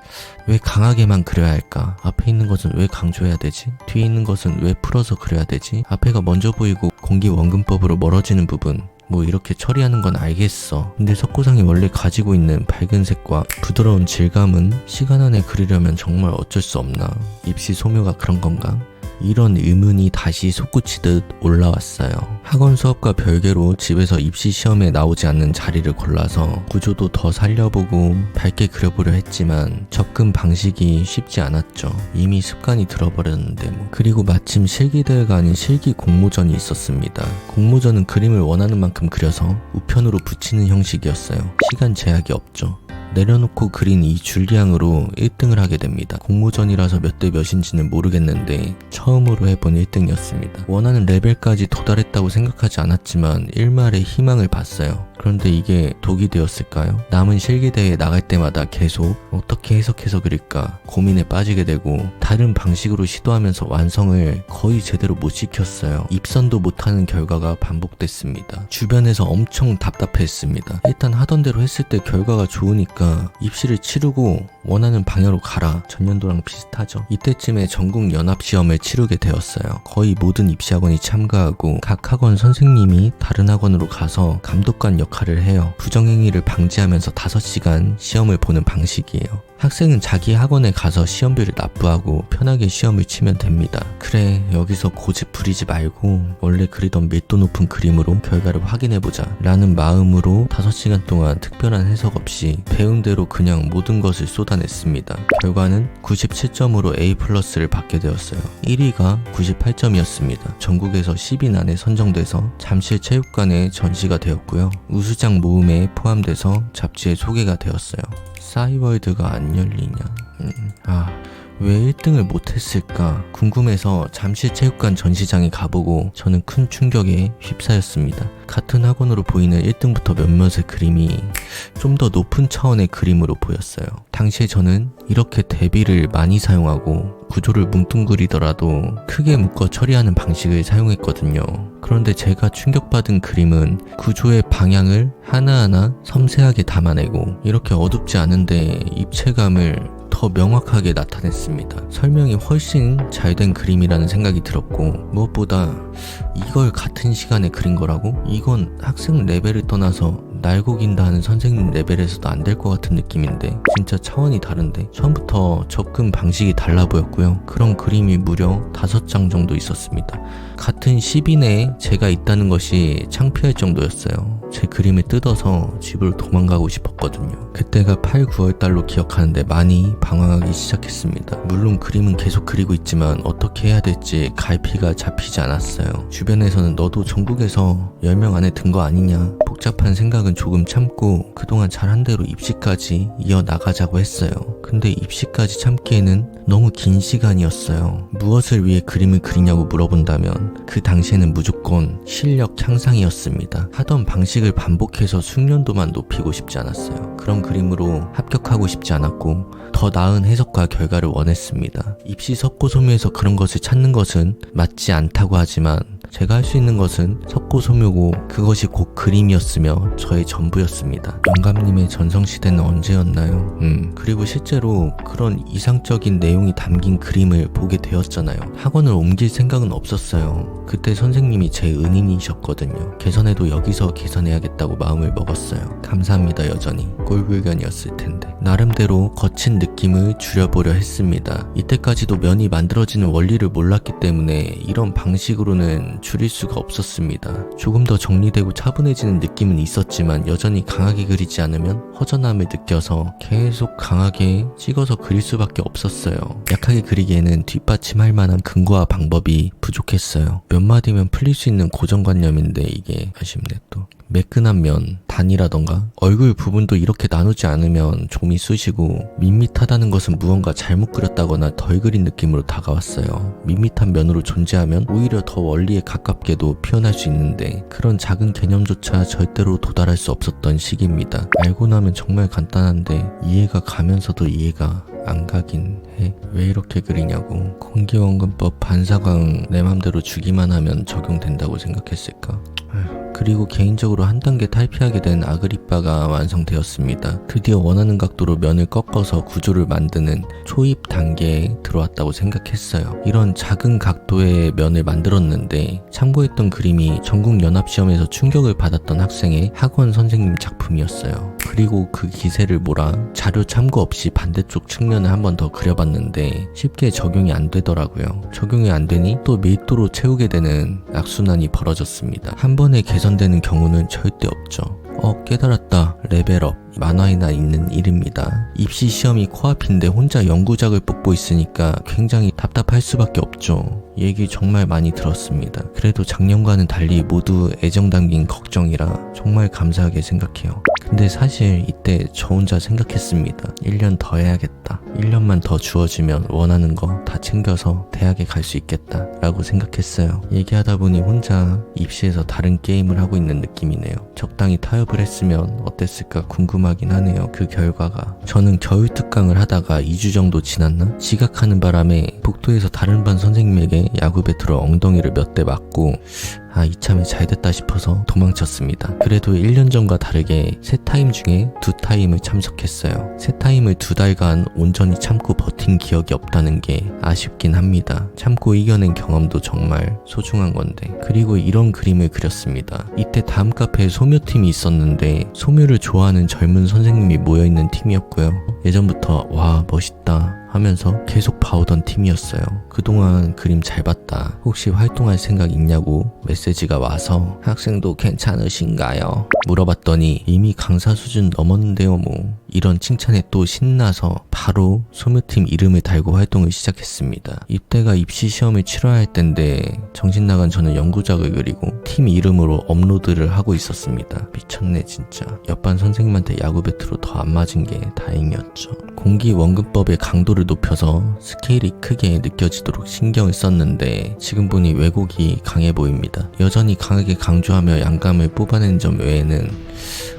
왜 강하게만 그려야 할까? 앞에 있는 것은 왜 강조해야 되지? 뒤에 있는 것은 왜 풀어서 그려야 되지? 앞에가 먼저 보이고 공기 원근법으로 멀어지는 부분 이렇게 처리하는 건 알겠어. 근데 석고상이 원래 가지고 있는 밝은 색과 부드러운 질감은 시간 안에 그리려면 정말 어쩔 수 없나? 입시 소묘가 그런 건가? 이런 의문이 다시 솟구치듯 올라왔어요. 학원 수업과 별개로 집에서 입시 시험에 나오지 않는 자리를 골라서 구조도 더 살려보고 밝게 그려보려 했지만 접근 방식이 쉽지 않았죠. 이미 습관이 들어버렸는데 그리고 마침 실기대회가 아닌 실기 공모전이 있었습니다. 공모전은 그림을 원하는 만큼 그려서 우편으로 붙이는 형식이었어요. 시간 제약이 없죠. 내려놓고 그린 이 줄기향으로 1등을 하게 됩니다. 공모전이라서 몇 대 몇인지는 모르겠는데 처음으로 해본 1등이었습니다. 원하는 레벨까지 도달했다고 생각하지 않았지만 일말의 희망을 봤어요. 그런데 이게 독이 되었을까요? 남은 실기대회에 나갈 때마다 계속 어떻게 해석해서 그릴까 고민에 빠지게 되고 다른 방식으로 시도하면서 완성을 거의 제대로 못 시켰어요. 입선도 못하는 결과가 반복됐습니다. 주변에서 엄청 답답했습니다. 일단 하던 대로 했을 때 결과가 좋으니까 입시를 치르고 원하는 방향으로 가라. 전년도랑 비슷하죠. 이때쯤에 전국 연합시험을 치르게 되었어요. 거의 모든 입시학원이 참가하고 각 학원 선생님이 다른 학원으로 가서 감독관 역할을 해요. 부정행위를 방지하면서 5시간 시험을 보는 방식이에요. 학생은 자기 학원에 가서 시험비를 납부하고 편하게 시험을 치면 됩니다. 그래, 여기서 고집 부리지 말고 원래 그리던 밀도 높은 그림으로 결과를 확인해보자 라는 마음으로 5시간 동안 특별한 해석 없이 배운 대로 그냥 모든 것을 쏟아냈습니다. 결과는 97점으로 A+를 받게 되었어요. 1위가 98점이었습니다. 전국에서 10인 안에 선정돼서 잠실체육관에 전시가 되었고요. 우수장 모음에 포함돼서 잡지에 소개가 되었어요. 싸이월드가 안 열리냐? 왜 1등을 못했을까 궁금해서 잠실체육관 전시장에 가보고 저는 큰 충격에 휩싸였습니다. 같은 학원으로 보이는 1등부터 몇몇의 그림이 좀 더 높은 차원의 그림으로 보였어요. 당시에 저는 이렇게 대비를 많이 사용하고 구조를 뭉뚱그리더라도 크게 묶어 처리하는 방식을 사용했거든요. 그런데 제가 충격받은 그림은 구조의 방향을 하나하나 섬세하게 담아내고 이렇게 어둡지 않은데 입체감을 더 명확하게 나타냈습니다. 설명이 훨씬 잘 된 그림이라는 생각이 들었고 무엇보다 이걸 같은 시간에 그린 거라고? 이건 학생 레벨을 떠나서 날고긴다 하는 선생님 레벨에서도 안 될 것 같은 느낌인데 진짜 차원이 다른데 처음부터 접근 방식이 달라 보였고요. 그런 그림이 무려 5장 정도 있었습니다. 같은 10인에 제가 있다는 것이 창피할 정도였어요. 제 그림을 뜯어서 집으로 도망가고 싶었거든요. 그때가 8, 9월 달로 기억하는데 많이 방황하기 시작했습니다. 물론 그림은 계속 그리고 있지만 어떻게 해야 될지 갈피가 잡히지 않았어요. 주변에서는 너도 전국에서 10명 안에 든 거 아니냐, 복잡한 생각은 조금 참고 그동안 잘한 대로 입시까지 이어나가자고 했어요. 근데 입시까지 참기에는 너무 긴 시간이었어요. 무엇을 위해 그림을 그리냐고 물어본다면 그 당시에는 무조건 실력 향상이었습니다. 하던 방식을 반복해서 숙련도만 높이고 싶지 않았어요. 그런 그림으로 합격하고 싶지 않았고 더 나은 해석과 결과를 원했습니다. 입시 석고소묘에서 그런 것을 찾는 것은 맞지 않다고 하지만 제가 할 수 있는 것은 석고소묘고 그것이 곧 그림이었으며 저의 전부였습니다. 영감님의 전성시대는 언제였나요? 그리고 실제로 그런 이상적인 내용이 담긴 그림을 보게 되었잖아요. 학원을 옮길 생각은 없었어요. 그때 선생님이 제 은인이셨거든요. 개선해도 여기서 개선해야겠다고 마음을 먹었어요. 감사합니다. 여전히 꼴불견이었을 텐데 나름대로 거친 느낌을 줄여보려 했습니다. 이때까지도 면이 만들어지는 원리를 몰랐기 때문에 이런 방식으로는 줄일 수가 없었습니다. 조금 더 정리되고 차분해지는 느낌은 있었지만 여전히 강하게 그리지 않으면 허전함을 느껴서 계속 강하게 찍어서 그릴 수밖에 없었어요. 약하게 그리기에는 뒷받침할 만한 근거와 방법이 부족했어요. 몇 마디면 풀릴 수 있는 고정관념인데 이게 아쉽네 또. 매끈한 면, 단이라던가 얼굴 부분도 이렇게 나누지 않으면 좀이 쑤시고 밋밋하다는 것은 무언가 잘못 그렸다거나 덜 그린 느낌으로 다가왔어요. 밋밋한 면으로 존재하면 오히려 더 원리에 가깝게도 표현할 수 있는데 그런 작은 개념조차 절대로 도달할 수 없었던 시기입니다. 알고 나면 정말 간단한데 이해가 가면서도 이해가 안 가긴 해. 왜 이렇게 그리냐고. 공기원근법 반사광 내 맘대로 주기만 하면 적용된다고 생각했을까? 그리고 개인적으로 한 단계 탈피하게 된 아그리빠가 완성되었습니다. 드디어 원하는 각도로 면을 꺾어서 구조를 만드는 초입 단계에 들어왔다고 생각했어요. 이런 작은 각도의 면을 만들었는데 참고했던 그림이 전국연합시험에서 충격을 받았던 학생의 학원 선생님 작품이었어요. 그리고 그 기세를 몰아 자료 참고 없이 반대쪽 측면을 한 번 더 그려봤는데 쉽게 적용이 안 되더라고요. 적용이 안 되니 또 밀도로 채우게 되는 악순환이 벌어졌습니다. 한 번에 개선되는 경우는 절대 없죠. 깨달았다. 레벨업. 만화에나 있는 일입니다. 입시 시험이 코앞인데 혼자 연구작을 뽑고 있으니까 굉장히 답답할 수밖에 없죠. 얘기 정말 많이 들었습니다. 그래도 작년과는 달리 모두 애정 담긴 걱정이라 정말 감사하게 생각해요. 근데 사실 이때 저 혼자 생각했습니다. 1년 더 해야겠다. 1년만 더 주어지면 원하는 거 다 챙겨서 대학에 갈 수 있겠다 라고 생각했어요. 얘기하다 보니 혼자 입시에서 다른 게임을 하고 있는 느낌이네요. 적당히 타협을 했으면 어땠을까 궁금하긴 하네요. 그 결과가. 저는 겨울 특강을 하다가 2주 정도 지났나? 지각하는 바람에 복도에서 다른 반 선생님에게 야구 배트로 엉덩이를 몇 대 맞고 이참에 잘됐다 싶어서 도망쳤습니다. 그래도 1년 전과 다르게 3타임 중에 2타임을 참석했어요. 3타임을 2달간 온전히 참고 버틴 기억이 없다는 게 아쉽긴 합니다. 참고 이겨낸 경험도 정말 소중한 건데. 그리고 이런 그림을 그렸습니다. 이때 다음 카페에 소묘팀이 있었는데 소묘를 좋아하는 젊은 선생님이 모여있는 팀이었고요. 예전부터 와 멋있다 하면서 계속 봐오던 팀이었어요. 그동안 그림 잘 봤다. 혹시 활동할 생각 있냐고 메시지가 와서 학생도 괜찮으신가요? 물어봤더니 이미 강사 수준 넘었는데요 뭐. 이런 칭찬에 또 신나서 바로 소묘팀 이름을 달고 활동을 시작했습니다. 이때가 입시 시험을 치러야 할 때인데 정신 나간 저는 연구작을 그리고 팀 이름으로 업로드를 하고 있었습니다. 미쳤네 진짜. 옆반 선생님한테 야구 배트로 더 안 맞은 게 다행이었죠. 공기 원근법의 강도를 높여서 스케일이 크게 느껴지도록 신경을 썼는데 지금 보니 왜곡이 강해 보입니다. 여전히 강하게 강조하며 양감을 뽑아낸 점 외에는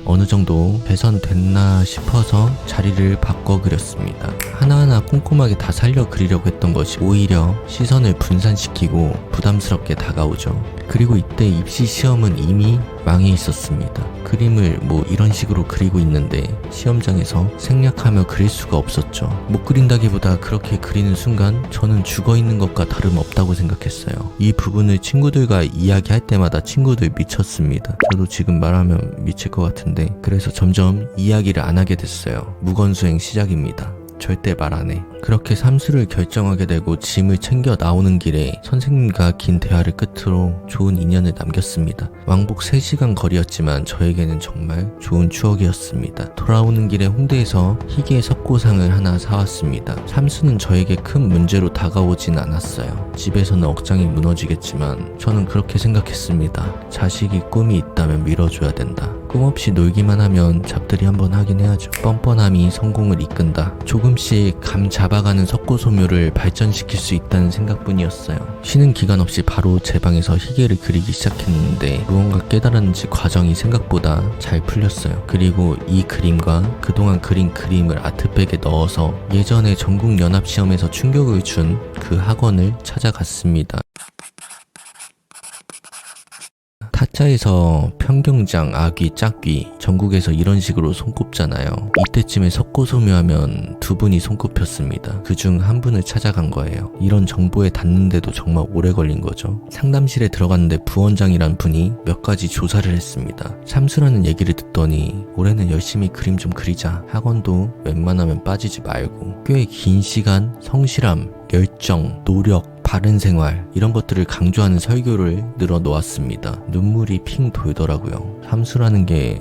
어느 정도 개선됐나 싶어서 자리를 바꿔 그렸습니다. 하나하나 꼼꼼하게 다 살려 그리려고 했던 것이 오히려 시선을 분산시키고 부담스럽게 다가오죠. 그리고 이때 입시 시험은 이미 망해 있었습니다. 그림을 뭐 이런 식으로 그리고 있는데 시험장에서 생략하며 그릴 수가 없었죠. 못 그린다기보다 그렇게 그리는 순간 저는 죽어 있는 것과 다름없다고 생각했어요. 이 부분을 친구들과 이야기할 때마다 친구들 미쳤습니다. 저도 지금 말하면 미칠 것 같은데 그래서 점점 이야기를 안 하게 됐어요. 무건수행 시작입니다. 절대 말 안 해. 그렇게 삼수를 결정하게 되고 짐을 챙겨 나오는 길에 선생님과 긴 대화를 끝으로 좋은 인연을 남겼습니다. 왕복 3시간 거리였지만 저에게는 정말 좋은 추억이었습니다. 돌아오는 길에 홍대에서 희귀의 석고상을 하나 사왔습니다. 삼수는 저에게 큰 문제로 다가오진 않았어요. 집에서는 억장이 무너지겠지만 저는 그렇게 생각했습니다. 자식이 꿈이 있다면 밀어줘야 된다. 꿈 없이 놀기만 하면 잡들이 한번 하긴 해야죠. 뻔뻔함이 성공을 이끈다. 조금씩 감 잡아가는 석고소묘를 발전시킬 수 있다는 생각뿐이었어요. 쉬는 기간 없이 바로 제 방에서 희게를 그리기 시작했는데 무언가 깨달았는지 과정이 생각보다 잘 풀렸어요. 그리고 이 그림과 그동안 그린 그림을 아트백에 넣어서 예전에 전국연합시험에서 충격을 준 그 학원을 찾아갔습니다. 타짜에서 평경장, 아귀, 짝귀 전국에서 이런 식으로 손꼽잖아요. 이때쯤에 석고소묘하면 2분이 손꼽혔습니다. 그중 한 분을 찾아간 거예요. 이런 정보에 닿는데도 정말 오래 걸린 거죠. 상담실에 들어갔는데 부원장이란 분이 몇 가지 조사를 했습니다. 삼수라는 얘기를 듣더니 올해는 열심히 그림 좀 그리자. 학원도 웬만하면 빠지지 말고 꽤 긴 시간 성실함, 열정, 노력, 바른 생활 이런 것들을 강조하는 설교를 늘어놓았습니다. 눈물이 핑 돌더라고요. 삼수라는 게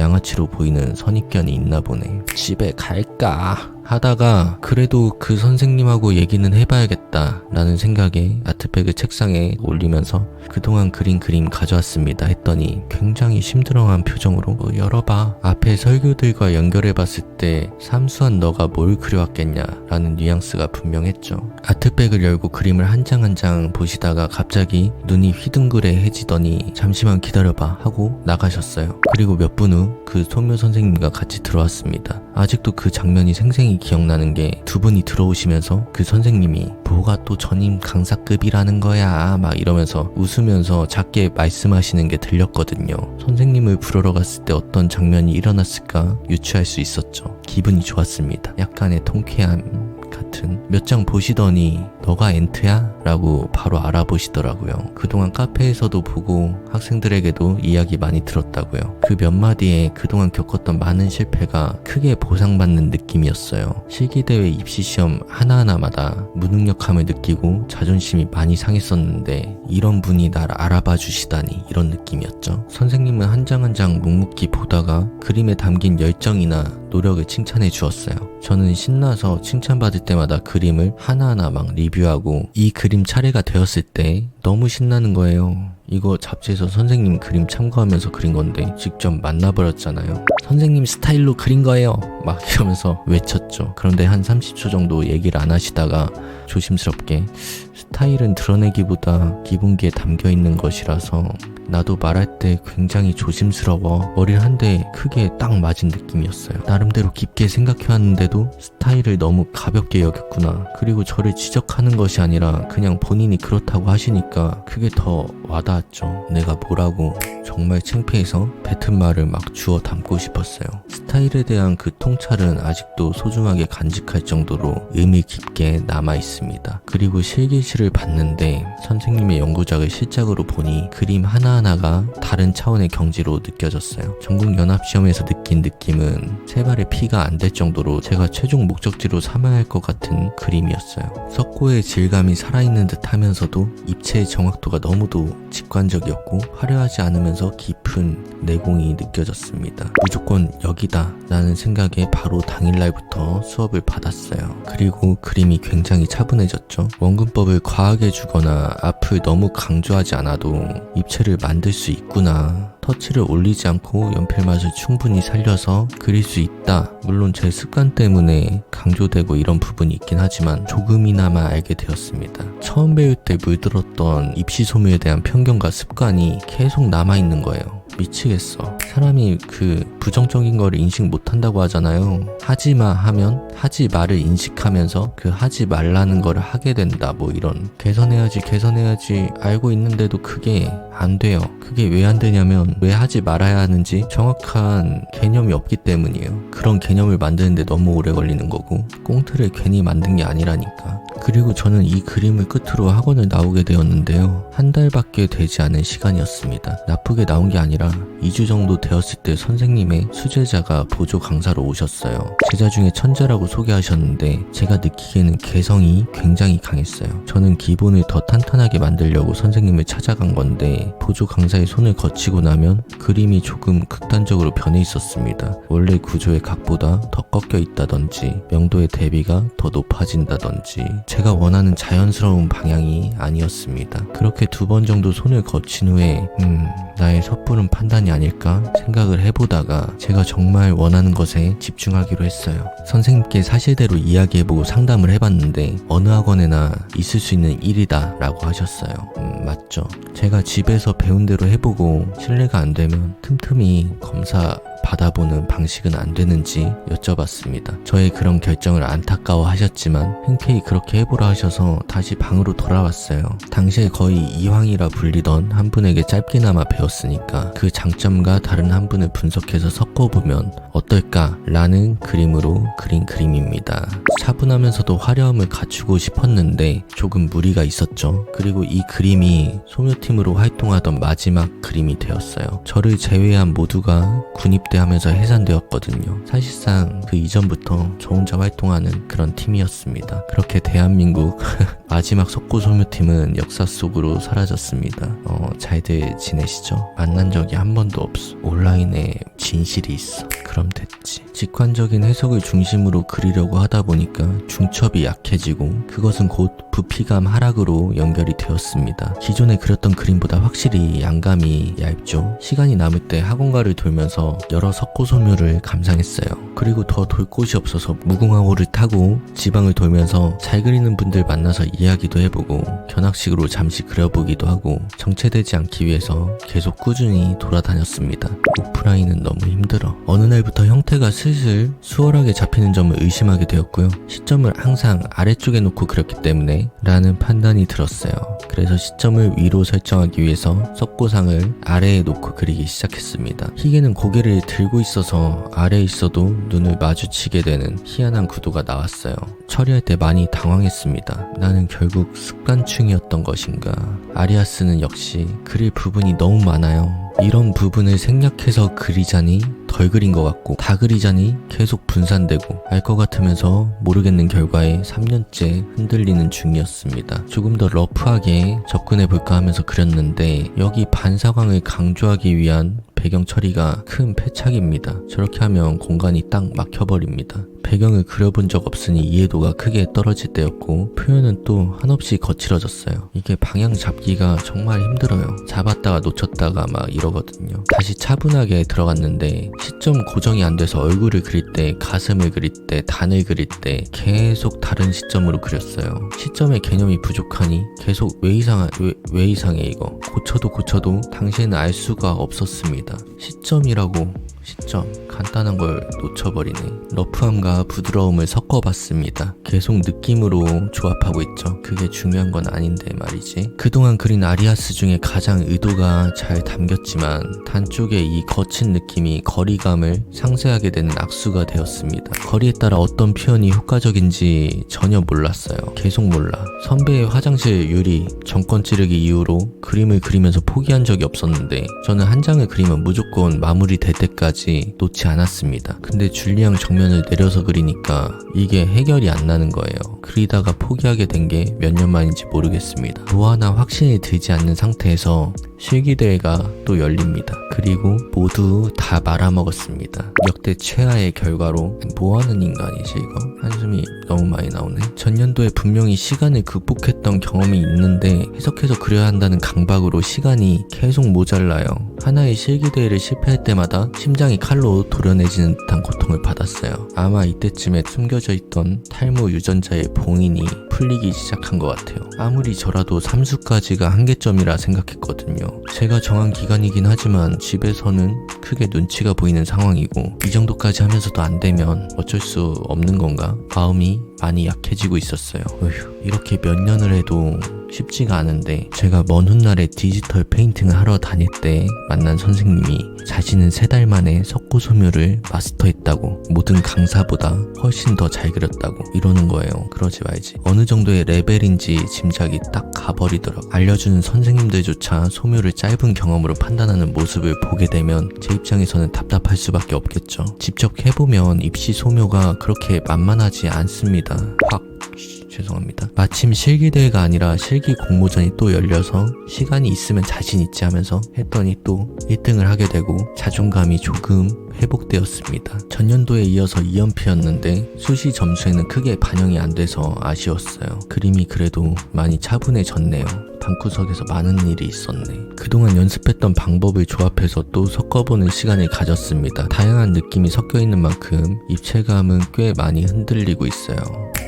양아치로 보이는 선입견이 있나 보네. 집에 갈까 하다가 그래도 그 선생님하고 얘기는 해봐야겠다 라는 생각에 아트백을 책상에 올리면서 그동안 그린 그림 가져왔습니다 했더니 굉장히 심드렁한 표정으로 열어봐. 앞에 설교들과 연결해봤을 때 삼수한 너가 뭘 그려왔겠냐 라는 뉘앙스가 분명했죠. 아트백을 열고 그림을 한 장 한 장 보시다가 갑자기 눈이 휘둥그레해지더니 잠시만 기다려봐 하고 나가셨어요. 그리고 몇 분 후 그 소묘 선생님과 같이 들어왔습니다. 아직도 그 장면이 생생히 기억나는 게 2분이 들어오시면서 그 선생님이 뭐가 또 전임 강사급이라는 거야 막 이러면서 웃으면서 작게 말씀하시는 게 들렸거든요. 선생님을 부르러 갔을 때 어떤 장면이 일어났을까 유추할 수 있었죠. 기분이 좋았습니다. 약간의 통쾌함 같은. 몇 장 보시더니 너가 엔트야? 라고 바로 알아보시더라고요. 그동안 카페에서도 보고 학생들에게도 이야기 많이 들었다고요. 그 몇 마디에 그동안 겪었던 많은 실패가 크게 보상받는 느낌이었어요. 실기대회 입시시험 하나하나마다 무능력함을 느끼고 자존심이 많이 상했었는데 이런 분이 날 알아봐 주시다니 이런 느낌이었죠. 선생님은 한 장 한 장 묵묵히 보다가 그림에 담긴 열정이나 노력을 칭찬해 주었어요. 저는 신나서 칭찬받을 때마다 그림을 하나하나 막 리뷰하고 이 그림 차례가 되었을 때 너무 신나는 거예요. 이거 잡지에서 선생님 그림 참고하면서 그린 건데 직접 만나버렸잖아요. 선생님 스타일로 그린 거예요 막 이러면서 외쳤죠. 그런데 한 30초 정도 얘기를 안 하시다가 조심스럽게 스타일은 드러내기보다 기본기에 담겨있는 것이라서 나도 말할 때 굉장히 조심스러워. 머리를 한 대 크게 딱 맞은 느낌이었어요. 나름대로 깊게 생각해왔는데도 스타일을 너무 가볍게 여겼구나. 그리고 저를 지적하는 것이 아니라 그냥 본인이 그렇다고 하시니까 그게 더 와닿았죠. 내가 뭐라고. 정말 창피해서 뱉은 말을 막 주워 담고 싶었어요. 스타일에 대한 그 통찰은 아직도 소중하게 간직할 정도로 의미 깊게 남아있습니다. 그리고 실기실을 봤는데 선생님의 연구작을 실작으로 보니 그림 하나하나가 다른 차원의 경지로 느껴졌어요. 전국연합시험에서 느낀 느낌은 세 발의 피가 안 될 정도로 제가 최종 목적지로 삼아야 할 것 같은 그림이었어요. 석고의 질감이 살아있는 듯 하면서도 입체의 정확도가 너무도 직관적이었고 화려하지 않으면서 깊은 내공이 느껴졌습니다. 무조건 여기다 라는 생각에 바로 당일날부터 수업을 받았어요. 그리고 그림이 굉장히 차분해졌죠. 원근법을 과하게 주거나 앞을 너무 강조하지 않아도 입체를 만들 수 있구나. 터치를 올리지 않고 연필 맛을 충분히 살려서 그릴 수 있다. 물론 제 습관 때문에 강조되고 이런 부분이 있긴 하지만 조금이나마 알게 되었습니다. 처음 배울 때 물들었던 입시소묘에 대한 편견과 습관이 계속 남아있는 거예요. 미치겠어. 사람이 그 부정적인 거를 인식 못한다고 하잖아요. 하지마 하면 하지 말을 인식하면서 그 하지 말라는 거를 하게 된다. 뭐 이런 개선해야지 알고 있는데도 그게 안 돼요. 그게 왜 안 되냐면 왜 하지 말아야 하는지 정확한 개념이 없기 때문이에요. 그런 개념을 만드는데 너무 오래 걸리는 거고 꽁트를 괜히 만든 게 아니라니까. 그리고 저는 이 그림을 끝으로 학원을 나오게 되었는데요. 한 달밖에 되지 않은 시간이었습니다. 나쁘게 나온 게 아니라 2주 정도 되었을 때 선생님의 수제자가 보조 강사로 오셨어요. 제자 중에 천재라고 소개하셨는데 제가 느끼기에는 개성이 굉장히 강했어요. 저는 기본을 더 탄탄하게 만들려고 선생님을 찾아간 건데 보조 강사의 손을 거치고 나면 그림이 조금 극단적으로 변해 있었습니다. 원래 구조의 각보다 더 꺾여 있다든지 명도의 대비가 더 높아진다든지 제가 원하는 자연스러운 방향이 아니었습니다. 그렇게 2번 정도 손을 거친 후에 나의 섣부른 판단이 아닐까 생각을 해보다가 제가 정말 원하는 것에 집중하기로 했어요. 선생님께 사실대로 이야기해보고 상담을 해봤는데 어느 학원에나 있을 수 있는 일이다 라고 하셨어요. 맞죠. 제가 집에서 배운 대로 해보고 신뢰가 안 되면 틈틈이 검사 받아보는 방식은 안 되는지 여쭤봤습니다. 저의 그런 결정을 안타까워 하셨지만 흔쾌히 그렇게 해보라 하셔서 다시 방으로 돌아왔어요. 당시에 거의 이황이라 불리던 한 분에게 짧게나마 배웠으니까 그 장점과 다른 한 분을 분석해서 섞어보면 어떨까 라는 그림으로 그린 그림입니다. 차분하면서도 화려함을 갖추고 싶었는데 조금 무리가 있었죠. 그리고 이 그림이 소묘팀으로 활동하던 마지막 그림이 되었어요. 저를 제외한 모두가 군입대하면서 해산되었거든요. 사실상 그 이전부터 저 혼자 활동하는 그런 팀이었습니다. 그렇게 대한민국 마지막 석고소묘팀은 역사 속으로 사라졌습니다. 잘들 지내시죠? 만난 적이 한 번도 없어. 온라인에 진실이 있어. 그럼 됐지. 직관적인 해석을 중심으로 그리려고 하다 보니까 중첩이 약해지고 그것은 곧 부피감 하락으로 연결이 되었습니다. 기존에 그렸던 그림보다 확실히 양감이 얇죠. 시간이 남을 때 학원가를 돌면서 여러 석고소묘를 감상했어요. 그리고 더 돌 곳이 없어서 무궁화호를 타고 지방을 돌면서 잘 그리는 분들 만나서 이야기도 해보고 견학식으로 잠시 그려보기도 하고 정체되지 않기 위해서 계속 꾸준히 돌아다녔습니다. 오프라인은 너무 힘들어. 어느 날부터 형태가 슬슬 수월하게 잡히는 점을 의심하게 되었고요. 시점을 항상 아래쪽에 놓고 그렸기 때문에 라는 판단이 들었어요. 그래서 시점을 위로 설정하기 위해서 석고상을 아래에 놓고 그리기 시작했습니다. 희게는 고개를 들고 있어서 아래에 있어도 눈을 마주치게 되는 희한한 구도가 나왔어요. 처리할 때 많이 당황했습니다. 나는 결국 습관충이었던 것인가. 아리아스는 역시 그릴 부분이 너무 많아요. 이런 부분을 생략해서 그리자니 덜 그린 것 같고 다 그리자니 계속 분산되고 알 것 같으면서 모르겠는 결과에 3년째 흔들리는 중이었습니다. 조금 더 러프하게 접근해 볼까 하면서 그렸는데 여기 반사광을 강조하기 위한 배경 처리가 큰 패착입니다. 저렇게 하면 공간이 딱 막혀버립니다. 배경을 그려본 적 없으니 이해도가 크게 떨어질 때였고 표현은 또 한없이 거칠어졌어요. 이게 방향 잡기가 정말 힘들어요. 잡았다가 놓쳤다가 막 이러거든요. 다시 차분하게 들어갔는데 시점 고정이 안 돼서 얼굴을 그릴 때, 가슴을 그릴 때, 단을 그릴 때 계속 다른 시점으로 그렸어요. 시점의 개념이 부족하니 계속 왜 이상해 이거. 고쳐도 당시에는 알 수가 없었습니다. 시점 간단한 걸 놓쳐버리네. 러프함과 부드러움을 섞어봤습니다. 계속 느낌으로 조합하고 있죠. 그게 중요한 건 아닌데 말이지. 그동안 그린 아리아스 중에 가장 의도가 잘 담겼지만 단쪽의 이 거친 느낌이 거리감을 상쇄하게 되는 악수가 되었습니다. 거리에 따라 어떤 표현이 효과적인지 전혀 몰랐어요. 계속 몰라. 선배의 화장실 유리, 정권 찌르기 이후로 그림을 그리면서 포기한 적이 없었는데 저는 한 장을 그리면 무조건 마무리될 때까지 놓지 않았습니다. 근데 줄리앙 정면을 내려서 그리니까 이게 해결이 안 나는 거예요. 그리다가 포기하게 된 게 몇 년 만인지 모르겠습니다. 뭐 하나 확신이 들지 않는 상태에서 실기대회가 또 열립니다. 그리고 모두 다 말아먹었습니다. 역대 최하의 결과로 뭐하는 인간이지 이거? 한숨이 너무 많이 나오네. 전년도에 분명히 시간을 극복했던 경험이 있는데 해석해서 그려야 한다는 강박으로 시간이 계속 모자라요. 하나의 실기대회를 실패할 때마다 심장이 칼로 도려내지는 듯한 고통을 받았어요. 아마 이때쯤에 숨겨져 있던 탈모 유전자의 봉인이 풀리기 시작한 것 같아요. 아무리 저라도 삼수까지가 한계점이라 생각했거든요. 제가 정한 기간이긴 하지만 집에서는 크게 눈치가 보이는 상황이고 이 정도까지 하면서도 안 되면 어쩔 수 없는 건가? 마음이 많이 약해지고 있었어요. 이렇게 몇 년을 해도 쉽지가 않은데 제가 먼 훗날에 디지털 페인팅을 하러 다닐 때 만난 선생님이 자신은 3달 만에 석고소묘를 마스터했다고, 모든 강사보다 훨씬 더 잘 그렸다고 이러는 거예요. 그러지 말지. 어느 정도의 레벨인지 짐작이 딱 가버리더라고. 알려주는 선생님들조차 소묘를 짧은 경험으로 판단하는 모습을 보게 되면 제 입장에서는 답답할 수밖에 없겠죠. 직접 해보면 입시 소묘가 그렇게 만만하지 않습니다. 죄송합니다. 마침 실기대회가 아니라 실기 공모전이 또 열려서 시간이 있으면 자신 있지 하면서 했더니 또 1등을 하게 되고 자존감이 조금 회복되었습니다. 전년도에 이어서 2연패였는데 수시 점수에는 크게 반영이 안 돼서 아쉬웠어요. 그림이 그래도 많이 차분해졌네요. 방구석에서 많은 일이 있었네. 그동안 연습했던 방법을 조합해서 또 섞어보는 시간을 가졌습니다. 다양한 느낌이 섞여있는 만큼 입체감은 꽤 많이 흔들리고 있어요.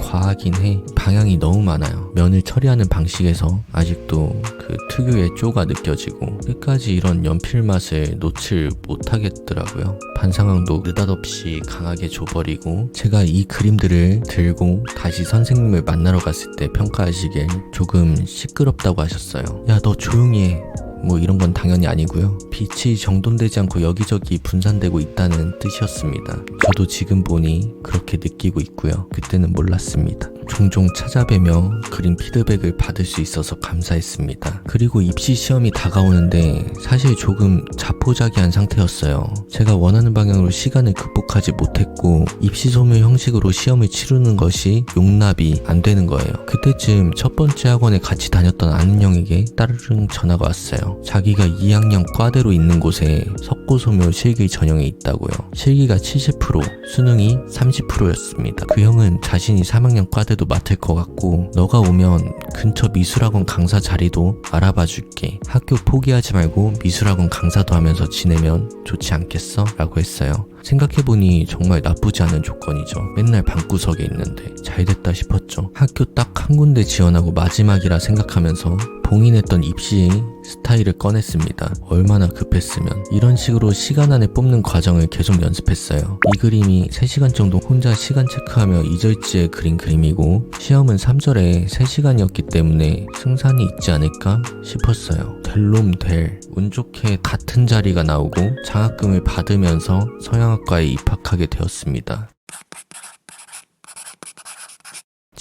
과하긴 해. 방향이 너무 많아요. 면을 처리하는 방식에서 아직도 그 특유의 쪼가 느껴지고 끝까지 이런 연필 맛을 놓칠 못하겠더라고요. 반상황도 느닷없이 강하게 줘버리고 제가 이 그림들을 들고 다시 선생님을 만나러 갔을 때 평가하시길 조금 시끄럽다고 하셨어요. 야, 너 조용히 해. 뭐 이런 건 당연히 아니고요. 빛이 정돈되지 않고 여기저기 분산되고 있다는 뜻이었습니다. 저도 지금 보니 그렇게 느끼고 있고요. 그때는 몰랐습니다. 종종 찾아뵈며 그림 피드백을 받을 수 있어서 감사했습니다. 그리고 입시 시험이 다가오는데 사실 조금 자포자기한 상태였어요. 제가 원하는 방향으로 시간을 극복하지 못했고 입시 소묘 형식으로 시험을 치르는 것이 용납이 안 되는 거예요. 그때쯤 첫 번째 학원에 같이 다녔던 아는 형에게 따르릉 전화가 왔어요. 자기가 2학년 과대로 있는 곳에 석고소묘 실기 전형에 있다고요. 실기가 70%, 수능이 30%였습니다. 그 형은 자신이 3학년 과대도 맡을 것 같고 너가 오면 근처 미술학원 강사 자리도 알아봐 줄게. 학교 포기하지 말고 미술학원 강사도 하면서 지내면 좋지 않겠어? 라고 했어요. 생각해보니 정말 나쁘지 않은 조건이죠. 맨날 방구석에 있는데 잘됐다 싶었죠. 학교 딱 한 군데 지원하고 마지막이라 생각하면서 봉인했던 입시 스타일을 꺼냈습니다. 얼마나 급했으면. 이런 식으로 시간 안에 뽑는 과정을 계속 연습했어요. 이 그림이 3시간 정도 혼자 시간 체크하며 이절지에 그린 그림이고 시험은 3절에 3시간이었기 때문에 승산이 있지 않을까 싶었어요. 될 놈 될. 운 좋게 같은 자리가 나오고 장학금을 받으면서 서양학과에 입학하게 되었습니다.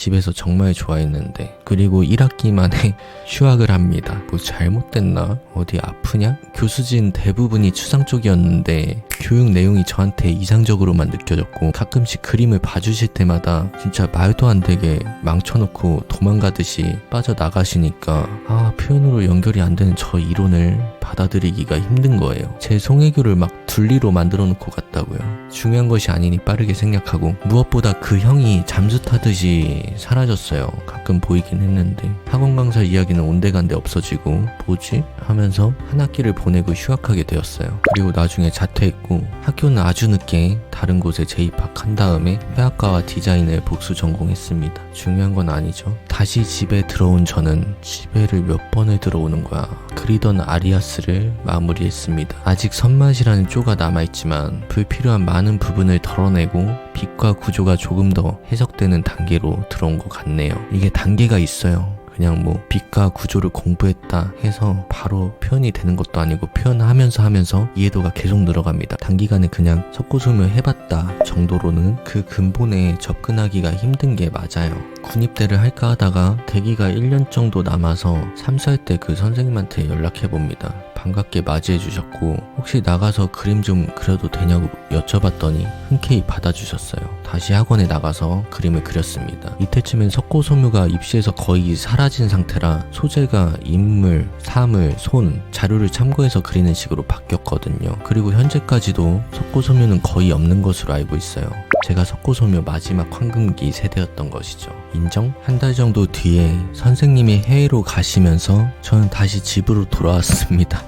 집에서 정말 좋아했는데. 그리고 1학기 만에 휴학을 합니다. 뭐 잘못됐나? 어디 아프냐? 교수진 대부분이 추상 쪽이었는데 교육 내용이 저한테 이상적으로만 느껴졌고, 가끔씩 그림을 봐주실 때마다 진짜 말도 안 되게 망쳐놓고 도망가듯이 빠져나가시니까 표현으로 연결이 안 되는 저 이론을 받아들이기가 힘든 거예요. 제 송혜교를 막 둘리로 만들어 놓고 갔다고요. 중요한 것이 아니니 빠르게 생략하고, 무엇보다 그 형이 잠수 타듯이 사라졌어요. 가끔 보이긴 했는데 학원 강사 이야기는 온데간데 없어지고 뭐지? 하면서 한 학기를 보내고 휴학하게 되었어요. 그리고 나중에 자퇴했고, 학교는 아주 늦게 다른 곳에 재입학한 다음에 회화과와 디자인을 복수 전공했습니다. 중요한 건 아니죠. 다시 집에 들어온 저는 집에를 몇 번을 들어오는 거야. 그리던 아리아스를 마무리했습니다. 아직 선맛이라는 쪼가 남아있지만 불필요한 많은 부분을 덜어내고 빛과 구조가 조금 더 해석되는 단계로 들어온 것 같네요. 이게 단계가 있어요. 그냥 뭐 빛과 구조를 공부했다 해서 바로 표현이 되는 것도 아니고, 표현하면서 하면서 이해도가 계속 늘어갑니다. 단기간에 그냥 석고소묘 해봤다 정도로는 그 근본에 접근하기가 힘든 게 맞아요. 군입대를 할까 하다가 대기가 1년 정도 남아서 삼수할 때 그 선생님한테 연락해봅니다. 반갑게 맞이해 주셨고, 혹시 나가서 그림 좀 그려도 되냐고 여쭤봤더니 흔쾌히 받아주셨어요. 다시 학원에 나가서 그림을 그렸습니다. 이때쯤엔 석고소묘가 입시에서 거의 사라진 상태라 소재가 인물, 사물, 손, 자료를 참고해서 그리는 식으로 바뀌었거든요. 그리고 현재까지도 석고소묘는 거의 없는 것으로 알고 있어요. 제가 석고소묘 마지막 황금기 세대였던 것이죠. 인정? 한 달 정도 뒤에 선생님이 해외로 가시면서 저는 다시 집으로 돌아왔습니다.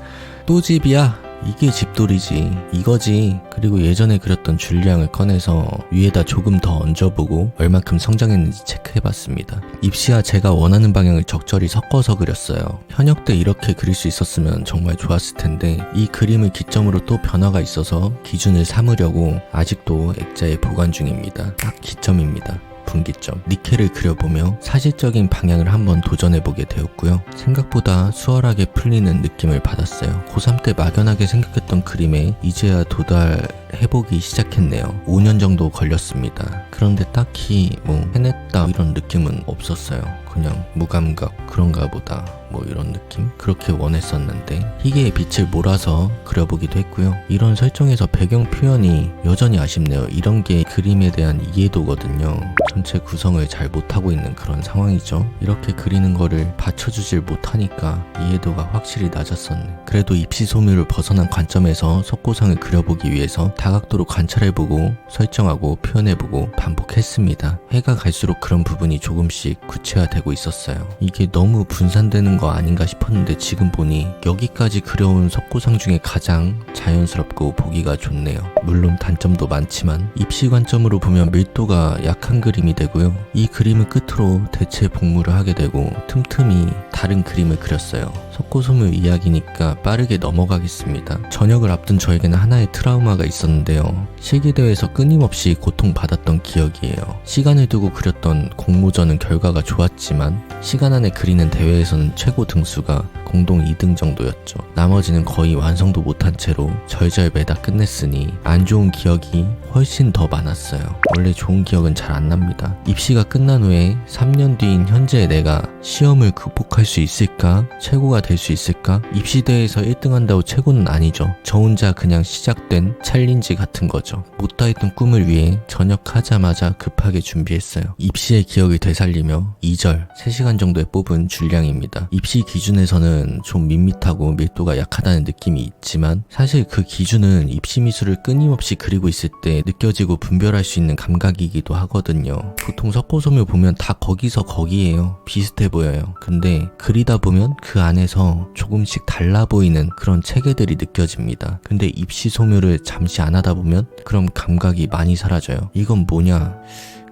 또 집이야? 이게 집돌이지, 이거지. 그리고 예전에 그렸던 줄리앙을 꺼내서 위에다 조금 더 얹어보고 얼만큼 성장했는지 체크해봤습니다. 입시와 제가 원하는 방향을 적절히 섞어서 그렸어요. 현역 때 이렇게 그릴 수 있었으면 정말 좋았을 텐데, 이 그림을 기점으로 또 변화가 있어서 기준을 삼으려고 아직도 액자에 보관 중입니다. 딱 기점입니다. 분기점. 니켈을 그려보며 사실적인 방향을 한번 도전해보게 되었고요. 생각보다 수월하게 풀리는 느낌을 받았어요. 고3 때 막연하게 생각했던 그림에 이제야 도달해보기 시작했네요. 5년 정도 걸렸습니다. 그런데 딱히 뭐 해냈다 이런 느낌은 없었어요. 그냥 무감각, 그런가 보다 뭐 이런 느낌? 그렇게 원했었는데 희게의 빛을 몰아서 그려보기도 했고요. 이런 설정에서 배경 표현이 여전히 아쉽네요. 이런 게 그림에 대한 이해도거든요. 전체 구성을 잘 못하고 있는 그런 상황이죠. 이렇게 그리는 거를 받쳐주질 못하니까 이해도가 확실히 낮았었네. 그래도 입시소묘를 벗어난 관점에서 석고상을 그려보기 위해서 다각도로 관찰해보고 설정하고 표현해보고 반복했습니다. 해가 갈수록 그런 부분이 조금씩 구체화되고 있었어요. 이게 너무 분산되는 거 아닌가 싶었는데 지금 보니 여기까지 그려온 석고상 중에 가장 자연스럽고 보기가 좋네요. 물론 단점도 많지만 입시 관점으로 보면 밀도가 약한 그림이 되고요. 이 그림을 끝으로 대체 복무를 하게 되고 틈틈이 다른 그림을 그렸어요. 석고소묘 이야기니까 빠르게 넘어가겠습니다. 전역을 앞둔 저에게는 하나의 트라우마가 있었는데요. 실기대회에서 끊임없이 고통받았던 기억이에요. 시간을 두고 그렸던 공모전은 결과가 좋았지만 시간 안에 그리는 대회에서는 최고 등수가 공동 2등 정도였죠. 나머지는 거의 완성도 못한 채로 절절 매다 끝냈으니 안 좋은 기억이 훨씬 더 많았어요. 원래 좋은 기억은 잘 안 납니다. 입시가 끝난 후에 3년 뒤인 현재의 내가 시험을 극복할 수 있을까? 최고가 될 수 있을까? 입시대회에서 1등 한다고 최고는 아니죠. 저 혼자 그냥 시작된 챌린지 같은 거죠. 못다 했던 꿈을 위해 전역하자마자 급하게 준비했어요. 입시의 기억을 되살리며 2절 3시간 정도에 뽑은 줄량입니다. 입시 기준에서는 좀 밋밋하고 밀도가 약하다는 느낌이 있지만 사실 그 기준은 입시 미술을 끊임없이 그리고 있을 때 느껴지고 분별할 수 있는 감각이기도 하거든요. 보통 석고소묘 보면 다 거기서 거기에요. 비슷해 보여요. 근데 그리다 보면 그 안에서 조금씩 달라 보이는 그런 체계들이 느껴집니다. 근데 입시 소묘를 잠시 안 하다 보면 그런 감각이 많이 사라져요. 이건 뭐냐?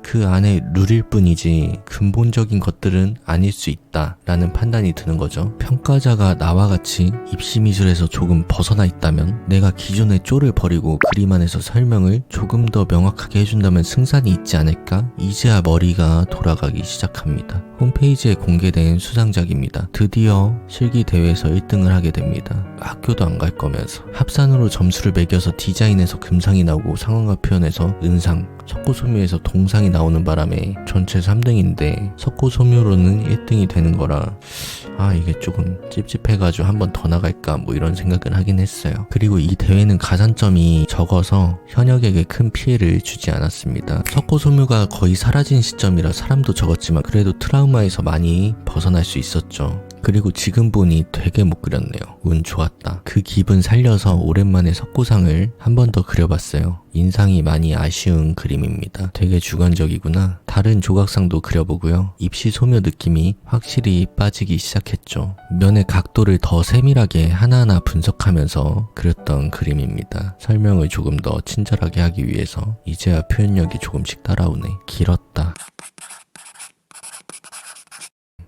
그 안에 룰일 뿐이지 근본적인 것들은 아닐 수 있다 라는 판단이 드는 거죠. 평가자가 나와 같이 입시미술에서 조금 벗어나 있다면, 내가 기존의 쪼를 버리고 그림 안에서 설명을 조금 더 명확하게 해준다면 승산이 있지 않을까? 이제야 머리가 돌아가기 시작합니다. 홈페이지에 공개된 수상작입니다. 드디어 실기대회에서 1등을 하게 됩니다. 학교도 안 갈 거면서. 합산으로 점수를 매겨서 디자인에서 금상이 나오고 상황과 표현에서 은상, 석고소묘에서 동상이 나오는 바람에 전체 3등인데 석고소묘로는 1등이 되는 거라 이게 조금 찝찝해가지고 한 번 더 나갈까 뭐 이런 생각을 하긴 했어요. 그리고 이 대회는 가산점이 적어서 현역에게 큰 피해를 주지 않았습니다. 석고소묘가 거의 사라진 시점이라 사람도 적었지만 그래도 트라우마에서 많이 벗어날 수 있었죠. 그리고 지금 보니 되게 못 그렸네요. 운 좋았다. 그 기분 살려서 오랜만에 석고상을 한 번 더 그려봤어요. 인상이 많이 아쉬운 그림입니다. 되게 주관적이구나. 다른 조각상도 그려보고요. 입시 소묘 느낌이 확실히 빠지기 시작했죠. 면의 각도를 더 세밀하게 하나하나 분석하면서 그렸던 그림입니다. 설명을 조금 더 친절하게 하기 위해서 이제야 표현력이 조금씩 따라오네. 길었다.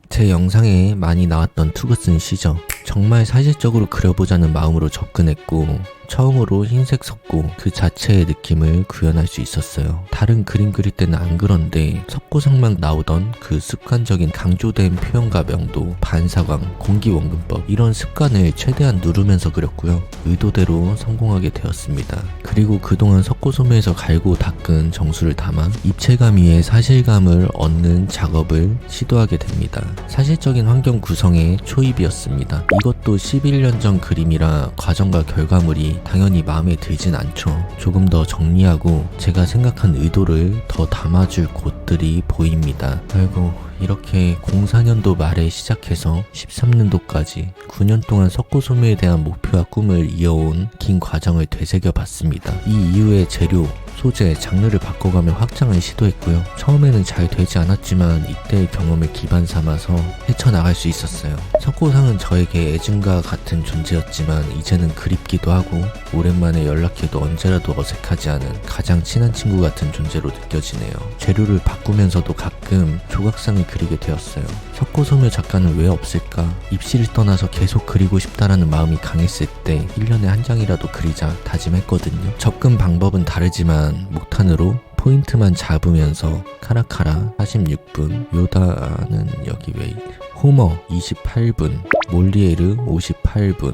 제 영상에 많이 나왔던 투구슨 시저. 정말 사실적으로 그려보자는 마음으로 접근했고 처음으로 흰색 석고 그 자체의 느낌을 구현할 수 있었어요. 다른 그림 그릴 때는 안 그런데 석고상만 나오던 그 습관적인 강조된 표현과 명도, 반사광, 공기원근법 이런 습관을 최대한 누르면서 그렸고요. 의도대로 성공하게 되었습니다. 그리고 그동안 석고소묘에서 갈고 닦은 정수를 담아 입체감 위에 사실감을 얻는 작업을 시도하게 됩니다. 사실적인 환경 구성의 초입이었습니다. 이것도 11년 전 그림이라 과정과 결과물이 당연히 마음에 들진 않죠. 조금 더 정리하고 제가 생각한 의도를 더 담아줄 곳들이 보입니다. 아이고, 이렇게 04년도 말에 시작해서 13년도까지 9년 동안 석고소묘에 대한 목표와 꿈을 이어온 긴 과정을 되새겨 봤습니다. 이 이후에 재료, 소재, 장르를 바꿔가며 확장을 시도했고요. 처음에는 잘 되지 않았지만 이때의 경험을 기반 삼아서 헤쳐나갈 수 있었어요. 석고상은 저에게 애증과 같은 존재였지만 이제는 그립기도 하고 오랜만에 연락해도 언제라도 어색하지 않은 가장 친한 친구 같은 존재로 느껴지네요. 재료를 바꾸면서도 가끔 조각상을 그리게 되었어요. 석고소묘 작가는 왜 없을까? 입시를 떠나서 계속 그리고 싶다라는 마음이 강했을 때 1년에 한 장이라도 그리자 다짐했거든요. 접근 방법은 다르지만 목탄으로 포인트만 잡으면서 카라카라 46분, 요다는 여기 왜 호머 28분, 몰리에르 58분.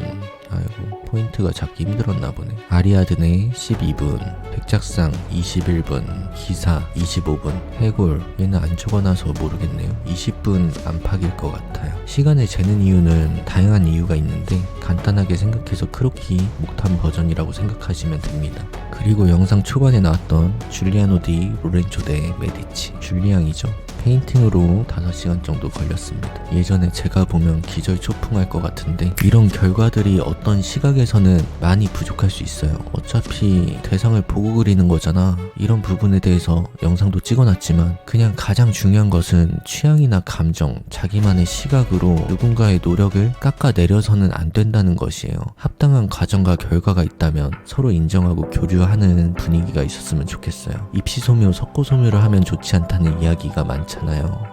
아이고, 포인트가 잡기 힘들었나 보네. 아리아드네 12분, 백작상 21분, 기사 25분, 해골 얘는 안 적어놔서 모르겠네요. 20분 안팎일 것 같아요. 시간을 재는 이유는 다양한 이유가 있는데 간단하게 생각해서 크로키 목탄 버전이라고 생각하시면 됩니다. 그리고 영상 초반에 나왔던 줄리아노 디 로렌조 대 메디치, 줄리앙이죠. 페인팅으로 5시간 정도 걸렸습니다. 예전에 제가 보면 기절초풍할 것 같은데 이런 결과들이 어떤 시각에서는 많이 부족할 수 있어요. 어차피 대상을 보고 그리는 거잖아. 이런 부분에 대해서 영상도 찍어놨지만 그냥 가장 중요한 것은 취향이나 감정, 자기만의 시각으로 누군가의 노력을 깎아내려서는 안 된다는 것이에요. 합당한 과정과 결과가 있다면 서로 인정하고 교류하는 분위기가 있었으면 좋겠어요. 입시소묘, 석고소묘를 하면 좋지 않다는 이야기가 많잖아요.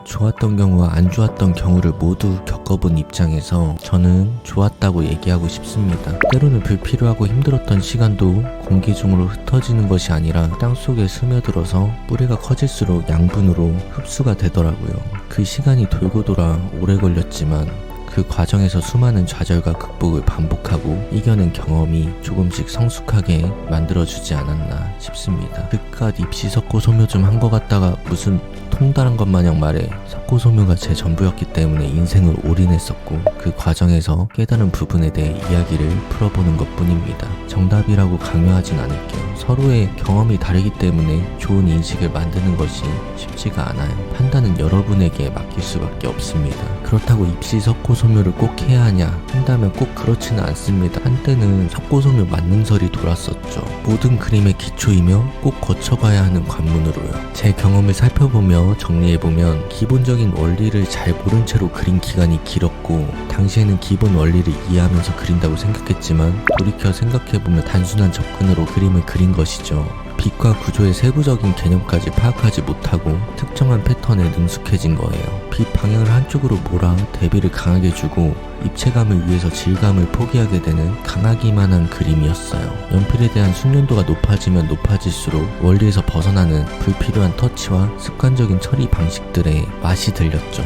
좋았던 경우와 안 좋았던 경우를 모두 겪어본 입장에서 저는 좋았다고 얘기하고 싶습니다. 때로는 불필요하고 힘들었던 시간도 공기중으로 흩어지는 것이 아니라 땅속에 스며들어서 뿌리가 커질수록 양분으로 흡수가 되더라고요. 그 시간이 돌고 돌아 오래 걸렸지만 그 과정에서 수많은 좌절과 극복을 반복하고 이겨낸 경험이 조금씩 성숙하게 만들어주지 않았나 싶습니다. 그깟 입시 석고소묘 좀 한 것 같다가 무슨 통달한 것 마냥 말해. 석고소묘가 제 전부였기 때문에 인생을 올인했었고 그 과정에서 깨달은 부분에 대해 이야기를 풀어보는 것 뿐입니다. 정답이라고 강요하진 않을게요. 서로의 경험이 다르기 때문에 좋은 인식을 만드는 것이 쉽지가 않아요. 판단은 여러분에게 맡길 수밖에 없습니다. 그렇다고 입시 석고소묘를 꼭 해야 하냐 한다면 꼭 그렇지는 않습니다. 한때는 석고소묘 만능설이 돌았었죠. 모든 그림의 기초이며 꼭 거쳐가야 하는 관문으로요. 제 경험을 살펴보며 정리해보면 기본적인 원리를 잘 모른 채로 그린 기간이 길었고 당시에는 기본 원리를 이해하면서 그린다고 생각했지만 돌이켜 생각해보면 단순한 접근으로 그림을 그린 것이죠. 빛과 구조의 세부적인 개념까지 파악하지 못하고 특정한 패턴에 능숙해진 거예요. 빛 방향을 한쪽으로 몰아 대비를 강하게 주고 입체감을 위해서 질감을 포기하게 되는 강하기만 한 그림이었어요. 연필에 대한 숙련도가 높아지면 높아질수록 원리에서 벗어나는 불필요한 터치와 습관적인 처리 방식들에 맛이 들렸죠.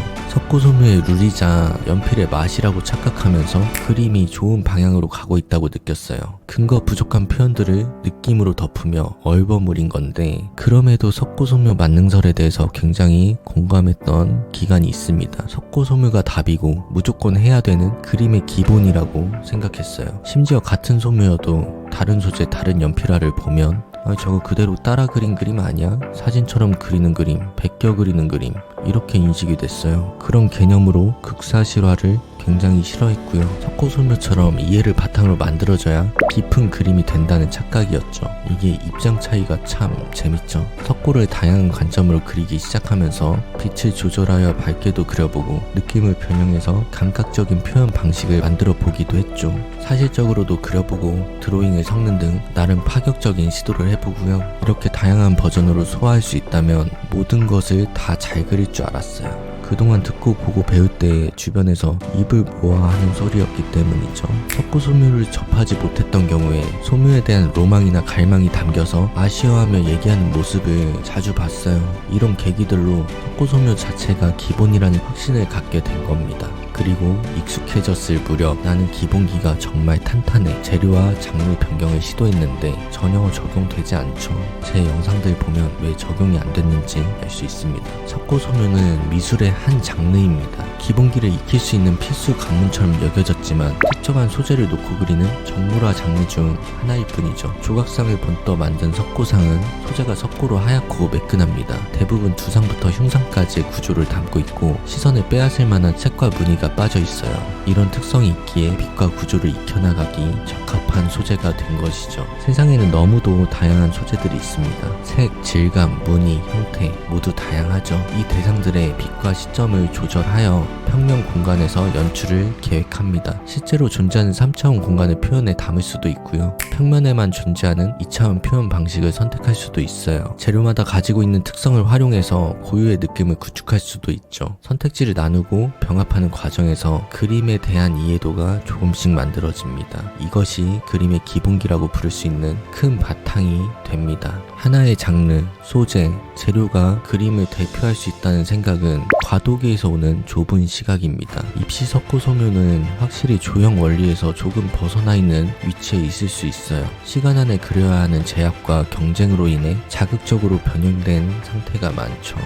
석고소묘의 룰이자 연필의 맛이라고 착각하면서 그림이 좋은 방향으로 가고 있다고 느꼈어요. 근거 부족한 표현들을 느낌으로 덮으며 얼버무린 건데, 그럼에도 석고소묘 만능설에 대해서 굉장히 공감했던 기간이 있습니다. 석고소묘가 답이고 무조건 해야 되는 그림의 기본이라고 생각했어요. 심지어 같은 소묘여도 다른 소재, 다른 연필화를 보면 저거 그대로 따라 그린 그림 아니야? 사진처럼 그리는 그림, 베껴 그리는 그림, 이렇게 인식이 됐어요. 그런 개념으로 극사실화를 굉장히 싫어했고요. 석고소묘처럼 이해를 바탕으로 만들어져야 깊은 그림이 된다는 착각이었죠. 이게 입장 차이가 참 재밌죠. 석고를 다양한 관점으로 그리기 시작하면서 빛을 조절하여 밝게도 그려보고 느낌을 변형해서 감각적인 표현 방식을 만들어 보기도 했죠. 사실적으로도 그려보고 드로잉을 섞는 등 나름 파격적인 시도를 해보고요. 이렇게 다양한 버전으로 소화할 수 있다면 모든 것을 다 잘 그릴 줄 알았어요. 그동안 듣고 보고 배울 때 주변에서 입을 모아 하는 소리였기 때문이죠. 석고소묘를 접하지 못했던 경우에 소묘에 대한 로망이나 갈망이 담겨서 아쉬워하며 얘기하는 모습을 자주 봤어요. 이런 계기들로 석고소묘 자체가 기본이라는 확신을 갖게 된 겁니다. 그리고 익숙해졌을 무렵 나는 기본기가 정말 탄탄해. 재료와 장르 변경을 시도했는데 전혀 적용되지 않죠. 제 영상들 보면 왜 적용이 안 됐는지 알 수 있습니다. 석고소묘는 미술의 한 장르입니다. 기본기를 익힐 수 있는 필수 관문처럼 여겨졌지만 특정한 소재를 놓고 그리는 정물화 장르 중 하나일 뿐이죠. 조각상을 본떠 만든 석고상은 소재가 석고로 하얗고 매끈합니다. 대부분 두상부터 흉상까지의 구조를 담고 있고 시선을 빼앗을 만한 색과 무늬가 빠져 있어요. 이런 특성이 있기에 빛과 구조를 익혀나가기 적합한 소재가 된 것이죠. 세상에는 너무도 다양한 소재들이 있습니다. 색, 질감, 무늬, 형태 모두 다양하죠. 이 대상들의 빛과 시점을 조절하여 평면 공간에서 연출을 계획합니다. 실제로 존재하는 3차원 공간을 표현에 담을 수도 있고요. 평면에만 존재하는 2차원 표현 방식을 선택할 수도 있어요. 재료마다 가지고 있는 특성을 활용해서 고유의 느낌을 구축할 수도 있죠. 선택지를 나누고 병합하는 과정에서 그림에 대한 이해도가 조금씩 만들어집니다. 이것이 그림의 기본기라고 부를 수 있는 큰 바탕이 됩니다. 하나의 장르, 소재, 재료가 그림을 대표할 수 있다는 생각은 과도기에서 오는 좁은 시각입니다. 입시 석고소묘는 확실히 조형 원리에서 조금 벗어나 있는 위치에 있을 수 있어요. 시간 안에 그려야 하는 제약과 경쟁으로 인해 자극적으로 변형된 상태가 많죠.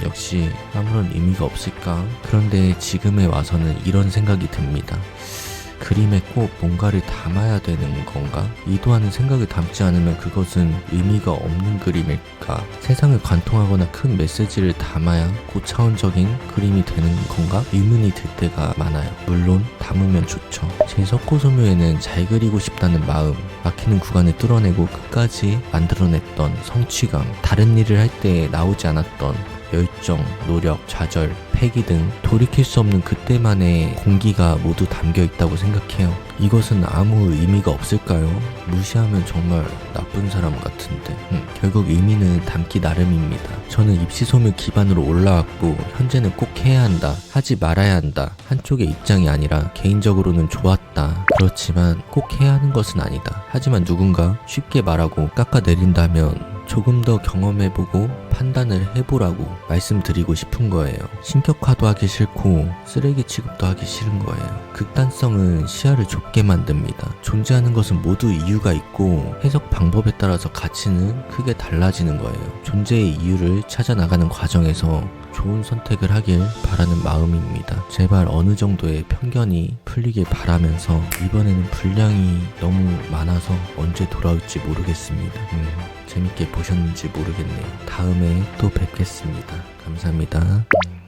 역시 아무런 의미가 없을까? 그런데 지금에 와서는 이런 생각이 듭니다. 그림에 꼭 뭔가를 담아야 되는 건가? 의도하는 생각을 담지 않으면 그것은 의미가 없는 그림일까? 세상을 관통하거나 큰 메시지를 담아야 고차원적인 그림이 되는 건가? 의문이 들 때가 많아요. 물론 담으면 좋죠. 제 석고소묘에는 잘 그리고 싶다는 마음, 막히는 구간을 뚫어내고 끝까지 만들어냈던 성취감, 다른 일을 할 때 나오지 않았던 열정, 노력, 좌절, 패기 등 돌이킬 수 없는 그때만의 공기가 모두 담겨 있다고 생각해요. 이것은 아무 의미가 없을까요? 무시하면 정말 나쁜 사람 같은데. 결국 의미는 담기 나름입니다. 저는 입시소묘 기반으로 올라왔고 현재는 꼭 해야 한다, 하지 말아야 한다 한쪽의 입장이 아니라 개인적으로는 좋았다. 그렇지만 꼭 해야 하는 것은 아니다. 하지만 누군가 쉽게 말하고 깎아내린다면 조금 더 경험해보고 판단을 해보라고 말씀드리고 싶은 거예요. 신격화도 하기 싫고 쓰레기 취급도 하기 싫은 거예요. 극단성은 시야를 좁게 만듭니다. 존재하는 것은 모두 이유가 있고 해석 방법에 따라서 가치는 크게 달라지는 거예요. 존재의 이유를 찾아나가는 과정에서 좋은 선택을 하길 바라는 마음입니다. 제발 어느 정도의 편견이 풀리길 바라면서 이번에는 분량이 너무 많아서 언제 돌아올지 모르겠습니다. 재밌게 보셨는지 모르겠네요. 다음에 또 뵙겠습니다. 감사합니다.